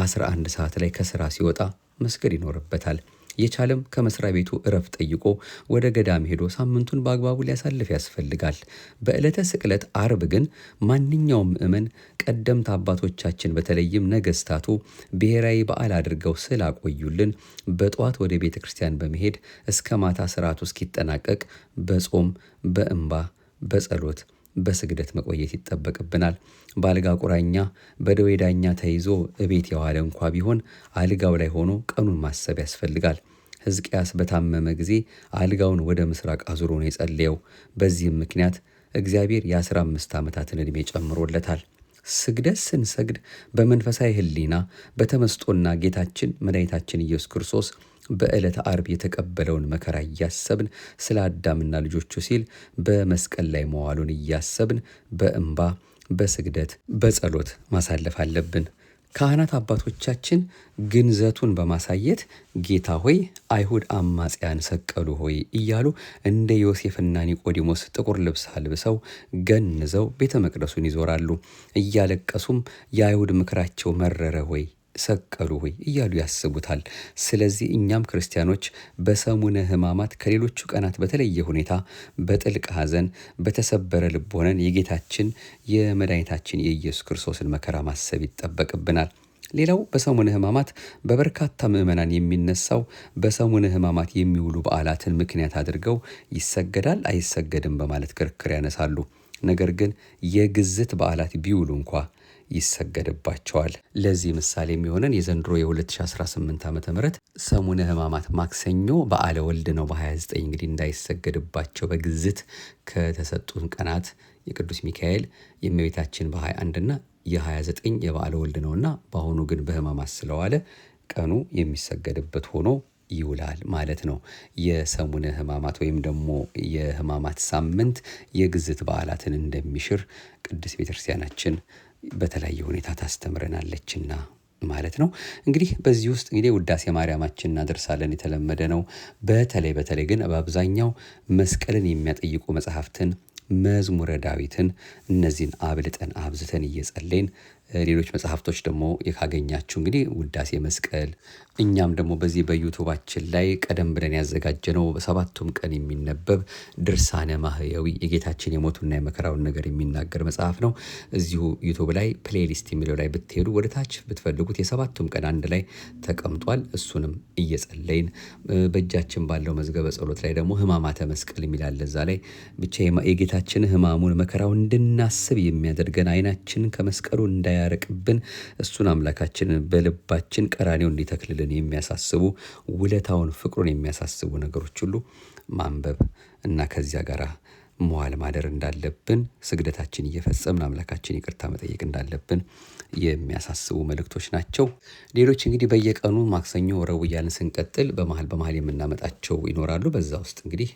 11 ሰዓት ላይ ከሥራ ሲወጣ መስገድ ይኖርበታል። የቻለም ከመስሪያ ቤቱ እረፍት ጠይቆ ወደ ገዳም ሄዶ ሳምንቱን በአግባቡ ሊያሳልፍ ያስፈልጋል። በዕለተ ስቅለት አርብ ግን ማንኛውም ምእመን ቀደምት አባቶቻችን በተለይም ነገሥታቱ ብሔራዊ በዓል አድርገው ስላቆዩልን በጠዋት ወደ ቤተ ክርስቲያን በመሄድ እስከ ማታ ስርዓቱ እስኪጠናቀቅ በጾም፣ በእንባ፣ በጸሎት፣ በስግደት መቆየት ይጠበቅብናል። በአልጋ ቁራኛ በደዌ ዳኛ ተይዞ እቤት የዋለ እንኳ ቢሆን አልጋው ላይ ሆኖ ቀኑን ማሰብ ያስፈልጋል። ሕዝቅያስ በታመመ ጊዜ አልጋውን ወደ ምስራቅ አዙሮ ነው የጸለየው። በዚህም ምክንያት እግዚአብሔር የ15 ዓመታትን ዕድሜ ጨምሮለታል። ስግደት ስንሰግድ በመንፈሳዊ ሕሊና በተመስጦና ጌታችን መድኃኒታችን ኢየሱስ ክርስቶስ በዕለተ ዓርብ የተቀበለውን መከራ እያሰብን ስለ አዳምና ልጆቹ ሲል በመስቀል ላይ መዋሉን እያሰብን በእንባ፣ በስግደት፣ በጸሎት ማሳለፍ አለብን። ካህናት አባቶቻችን ግንዘቱን በማሳየት ጌታ ሆይ አይሁድ አማጽያን ሰቀሉ ሆይ እያሉ እንደ ዮሴፍና ኒቆዲሞስ ጥቁር ልብስ አልብሰው ገንዘው ቤተ መቅደሱን ይዞራሉ። እያለቀሱም የአይሁድ ምክራቸው መረረ ሆይ ሰቀሉ ሆይ እያሉ ያስቡታል። ስለዚህ እኛም ክርስቲያኖች በሰሙነ ሕማማት ከሌሎቹ ቀናት በተለየ ሁኔታ በጥልቅ ሐዘን በተሰበረ ልብ ሆነን የጌታችን የመድኃኒታችን የኢየሱስ ክርስቶስን መከራ ማሰብ ይጠበቅብናል። ሌላው በሰሙነ ሕማማት በበርካታ ምዕመናን የሚነሳው በሰሙነ ሕማማት የሚውሉ በዓላትን ምክንያት አድርገው ይሰገዳል አይሰገድም በማለት ክርክር ያነሳሉ። ነገር ግን የግዝት በዓላት ቢውሉ እንኳ ይሰገድባቸዋል። ለዚህ ምሳሌ የሚሆነን የዘንድሮ የ2018 ዓ.ም ሰሙነ ሕማማት ማክሰኞ በዓለ ወልድ ነው። በ29 እንግዲህ እንዳይሰገድባቸው በግዝት ከተሰጡን ቀናት የቅዱስ ሚካኤል የእመቤታችን በ21 እና የ29 የበዓለ ወልድ ነውና በአሁኑ ግን በሕማማት ስለዋለ ቀኑ የሚሰገድበት ሆኖ ይውላል ማለት ነው። የሰሙነ ሕማማት ወይም ደግሞ የሕማማት ሳምንት የግዝት በዓላትን እንደሚሽር ቅድስት ቤተክርስቲያናችን በተለያየ ሁኔታ ታስተምረናለችና ማለት ነው። እንግዲህ በዚህ ውስጥ እንግዲህ ውዳሴ ማርያማችን እናደርሳለን፣ የተለመደ ነው። በተለይ ግን በአብዛኛው መስቀልን የሚያጠይቁ መጽሐፍትን፣ መዝሙረ ዳዊትን እነዚህን አብዝተን እየጸለይን ሌሎች መጽሐፍቶች ደግሞ ካገኛችሁ እንግዲህ ውዳሴ መስቀል፣ እኛም ደግሞ በዚህ በዩቱባችን ላይ ቀደም ብለን ያዘጋጀነው በሰባቱም ቀን የሚነበብ ድርሳነ ማህየዊ የጌታችን የሞቱና የመከራውን ነገር የሚናገር መጽሐፍ ነው። እዚሁ ዩቱብ ላይ ፕሌሊስት የሚለው ላይ ብትሄዱ ወደ ታች ብትፈልጉት የሰባቱም ቀን አንድ ላይ ተቀምጧል። እሱንም እየጸለይን በእጃችን ባለው መዝገበ ጸሎት ላይ ደግሞ ሕማማተ መስቀል የሚላለ እዛ ላይ ብቻ የጌታችን ሕማሙን መከራውን እንድናስብ የሚያደርገን ዓይናችንን ከመስቀሉ እንዳያርቅብን እሱን አምላካችንን በልባችን ቀራኔው እንዲተክልልን የሚያሳስቡ ውለታውን ፍቅሩን የሚያሳስቡ ነገሮች ሁሉ ማንበብ እና ከዚያ ጋር መዋል ማደር እንዳለብን ስግደታችን እየፈጸምን አምላካችን ይቅርታ መጠየቅ እንዳለብን የሚያሳስቡ መልእክቶች ናቸው። ሌሎች እንግዲህ በየቀኑ ማክሰኞ፣ ረቡዕ እያልን ስንቀጥል በመሀል የምናመጣቸው ይኖራሉ። በዛ ውስጥ እንግዲህ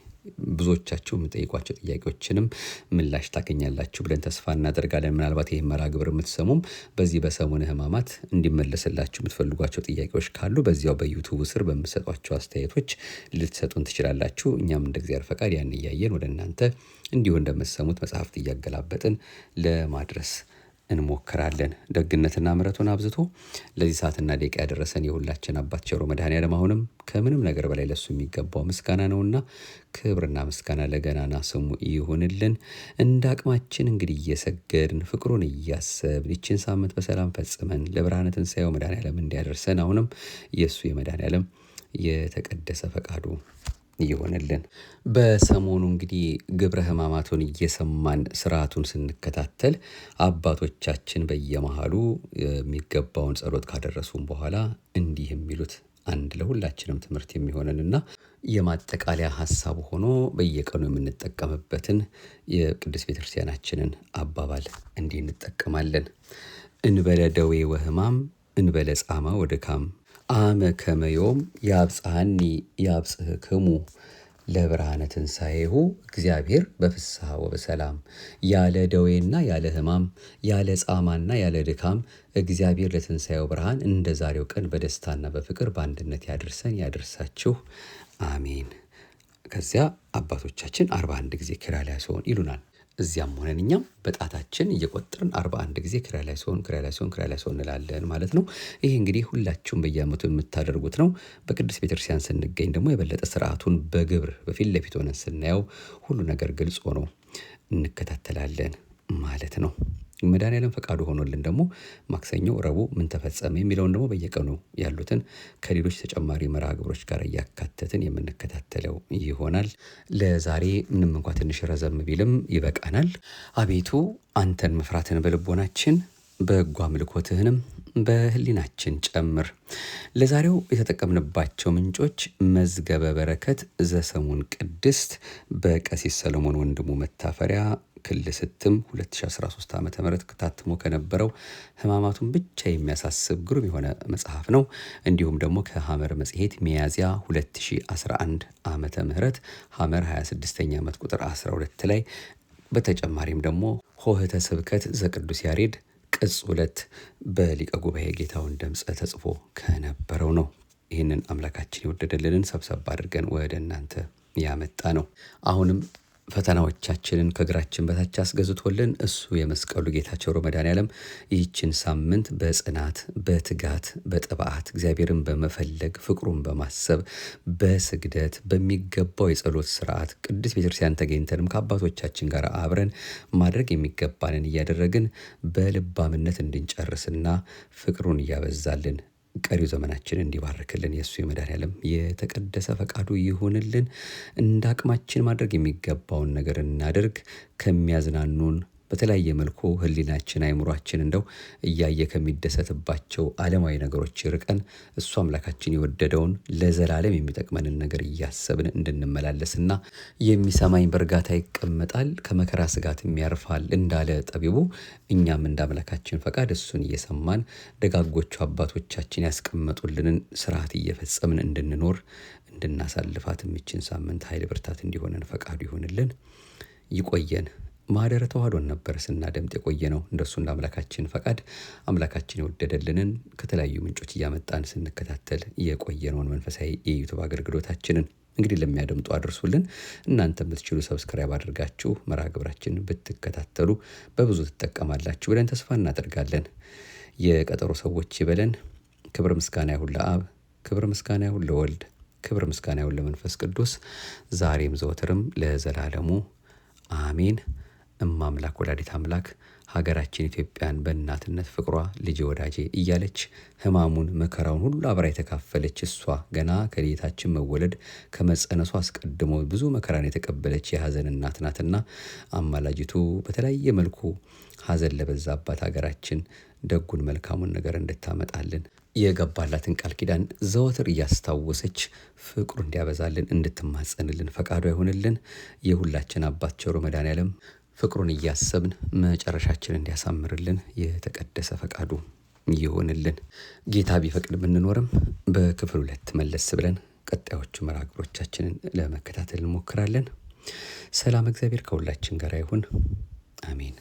ብዙዎቻችሁ የምጠይቋቸው ጥያቄዎችንም ምላሽ ታገኛላችሁ ብለን ተስፋ እናደርጋለን። ምናልባት ይህ መርሃ ግብር የምትሰሙም በዚህ በሰሙነ ሕማማት እንዲመለስላችሁ የምትፈልጓቸው ጥያቄዎች ካሉ በዚያው በዩቱብ ስር በምሰጧቸው አስተያየቶች ልትሰጡን ትችላላችሁ። እኛም እንደ እግዚአብሔር ፈቃድ ያን እያየን ወደ እናንተ እንዲሁ እንደምትሰሙት መጽሐፍት እያገላበጥን ለማድረስ እንሞክራለን። ደግነትና ምሕረቱን አብዝቶ ለዚህ ሰዓትና ደቂቃ ያደረሰን የሁላችን አባት ቸሩ መድኃኔዓለም አሁንም ከምንም ነገር በላይ ለሱ የሚገባው ምስጋና ነውና ክብርና ምስጋና ለገናና ስሙ ይሁንልን። እንደ አቅማችን እንግዲህ እየሰገድን ፍቅሩን እያሰብን ይችን ሳምንት በሰላም ፈጽመን ለብርሃነ ትንሣኤው መድኃኔዓለም እንዲያደርሰን አሁንም የእሱ የመድኃኔዓለም የተቀደሰ ፈቃዱ ይሆንልን። በሰሞኑ እንግዲህ ግብረ ሕማማቱን እየሰማን ስርዓቱን ስንከታተል አባቶቻችን በየመሃሉ የሚገባውን ጸሎት ካደረሱም በኋላ እንዲህ የሚሉት አንድ ለሁላችንም ትምህርት የሚሆነንና የማጠቃለያ ሀሳቡ ሆኖ በየቀኑ የምንጠቀምበትን የቅድስት ቤተክርስቲያናችንን አባባል እንዲህ እንጠቀማለን። እንበለ ደዌ ወሕማም እንበለ ጻማ ወድካም አመ ከመዮም ያብጽሐኒ ያብጽሕክሙ ለብርሃነ ትንሣኤሁ እግዚአብሔር በፍስሐ ወበሰላም። ያለ ደዌና ያለ ሕማም ያለ ጻማና ያለ ድካም እግዚአብሔር ለትንሣኤው ብርሃን እንደ ዛሬው ቀን በደስታና በፍቅር በአንድነት ያድርሰን ያድርሳችሁ፣ አሜን። ከዚያ አባቶቻችን 41 ጊዜ ኪርያላይሶን ይሉናል። እዚያም ሆነን እኛም በጣታችን እየቆጠርን 41 ጊዜ ኪርያላይሶን እንላለን ማለት ነው። ይሄ እንግዲህ ሁላችሁም በየዓመቱ የምታደርጉት ነው። በቅድስት ቤተክርስቲያን ስንገኝ ደግሞ የበለጠ ስርዓቱን በግብር በፊት ለፊት ሆነን ስናየው ሁሉ ነገር ግልጽ ሆኖ እንከታተላለን ማለት ነው። መድኃኔዓለም ፈቃዱ ሆኖልን ደግሞ ማክሰኞ፣ ረቡዕ ምን ተፈጸመ የሚለውን ደግሞ በየቀኑ ያሉትን ከሌሎች ተጨማሪ መርሃ ግብሮች ጋር እያካተትን የምንከታተለው ይሆናል። ለዛሬ ምንም እንኳ ትንሽ ረዘም ቢልም ይበቃናል። አቤቱ አንተን መፍራትን በልቦናችን በጎ አምልኮትህንም በህሊናችን ጨምር። ለዛሬው የተጠቀምንባቸው ምንጮች መዝገበ በረከት ዘሰሙን ቅድስት በቀሲስ ሰሎሞን ወንድሙ መታፈሪያ ክልስትም 2013 ዓ.ም ታትሞ ከነበረው ሕማማቱን ብቻ የሚያሳስብ ግሩም የሆነ መጽሐፍ ነው። እንዲሁም ደግሞ ከሐመር መጽሔት ሚያዝያ 2011 ዓመተ ምህረት ሐመር 26ኛ ዓመት ቁጥር 12 ላይ በተጨማሪም ደግሞ ሆህተ ስብከት ዘቅዱስ ያሬድ ቅጽ 2 በሊቀ ጉባኤ ጌታውን ድምፀ ተጽፎ ከነበረው ነው። ይህንን አምላካችን የወደደልንን ሰብሰብ አድርገን ወደ እናንተ ያመጣ ነው። አሁንም ፈተናዎቻችንን ከእግራችን በታች አስገዝቶልን እሱ የመስቀሉ ጌታ ቸሩ መድኃኔዓለም ይህችን ሳምንት በጽናት በትጋት በጥብዓት እግዚአብሔርን በመፈለግ ፍቅሩን በማሰብ በስግደት በሚገባው የጸሎት ስርዓት ቅድስት ቤተክርስቲያን ተገኝተንም ከአባቶቻችን ጋር አብረን ማድረግ የሚገባንን እያደረግን በልባምነት እንድንጨርስና ፍቅሩን እያበዛልን ቀሪው ዘመናችን እንዲባርክልን የእሱ የመድኃኔዓለም የተቀደሰ ፈቃዱ ይሁንልን። እንደ አቅማችን ማድረግ የሚገባውን ነገር እናድርግ። ከሚያዝናኑን በተለያየ መልኩ ህሊናችን አይምሯችን እንደው እያየ ከሚደሰትባቸው ዓለማዊ ነገሮች ርቀን እሱ አምላካችን የወደደውን ለዘላለም የሚጠቅመንን ነገር እያሰብን እንድንመላለስና የሚሰማኝ በእርጋታ ይቀመጣል ከመከራ ስጋትም ያርፋል እንዳለ ጠቢቡ እኛም እንደ አምላካችን ፈቃድ እሱን እየሰማን ደጋጎቹ አባቶቻችን ያስቀመጡልንን ስርዓት እየፈጸምን እንድንኖር እንድናሳልፋት የሚችን ሳምንት ኃይል ብርታት እንዲሆነን ፈቃዱ ይሁንልን። ይቆየን። ማህደረ ተዋህዶን ነበር ስናደምጥ የቆየ ነው። እንደሱ እንደ አምላካችን ፈቃድ አምላካችን የወደደልንን ከተለያዩ ምንጮች እያመጣን ስንከታተል የቆየነውን መንፈሳዊ የዩቲዩብ አገልግሎታችንን እንግዲህ ለሚያደምጡ አድርሱልን። እናንተም ብትችሉ ሰብስክራይብ አድርጋችሁ መርሃ ግብራችንን ብትከታተሉ በብዙ ትጠቀማላችሁ ብለን ተስፋ እናደርጋለን። የቀጠሮ ሰዎች ይበለን። ክብር ምስጋና ይሁን ለአብ፣ ክብር ምስጋና ይሁን ለወልድ፣ ክብር ምስጋና ይሁን ለመንፈስ ቅዱስ ዛሬም ዘወትርም ለዘላለሙ አሜን። እማምላክ ወላዲት አምላክ ሀገራችን ኢትዮጵያን በእናትነት ፍቅሯ ልጄ ወዳጄ እያለች ሕማሙን መከራውን ሁሉ አብራ የተካፈለች እሷ ገና ከጌታችን መወለድ ከመጸነሷ አስቀድሞ ብዙ መከራን የተቀበለች የሐዘን እናት ናትና አማላጅቱ በተለያየ መልኩ ሐዘን ለበዛባት ሀገራችን ደጉን መልካሙን ነገር እንድታመጣልን የገባላትን ቃል ኪዳን ዘወትር እያስታወሰች ፍቅሩ እንዲያበዛልን እንድትማጸንልን ፈቃዱ ይሁንልን። የሁላችን አባት ቸሩ መድኃኔዓለም ፍቅሩን እያሰብን መጨረሻችን እንዲያሳምርልን የተቀደሰ ፈቃዱ ይሁንልን። ጌታ ቢፈቅድ ብንኖርም በክፍል 2 መለስ ብለን ቀጣዮቹ መርሃ ግብሮቻችንን ለመከታተል እንሞክራለን። ሰላም እግዚአብሔር ከሁላችን ጋር ይሁን። አሜን።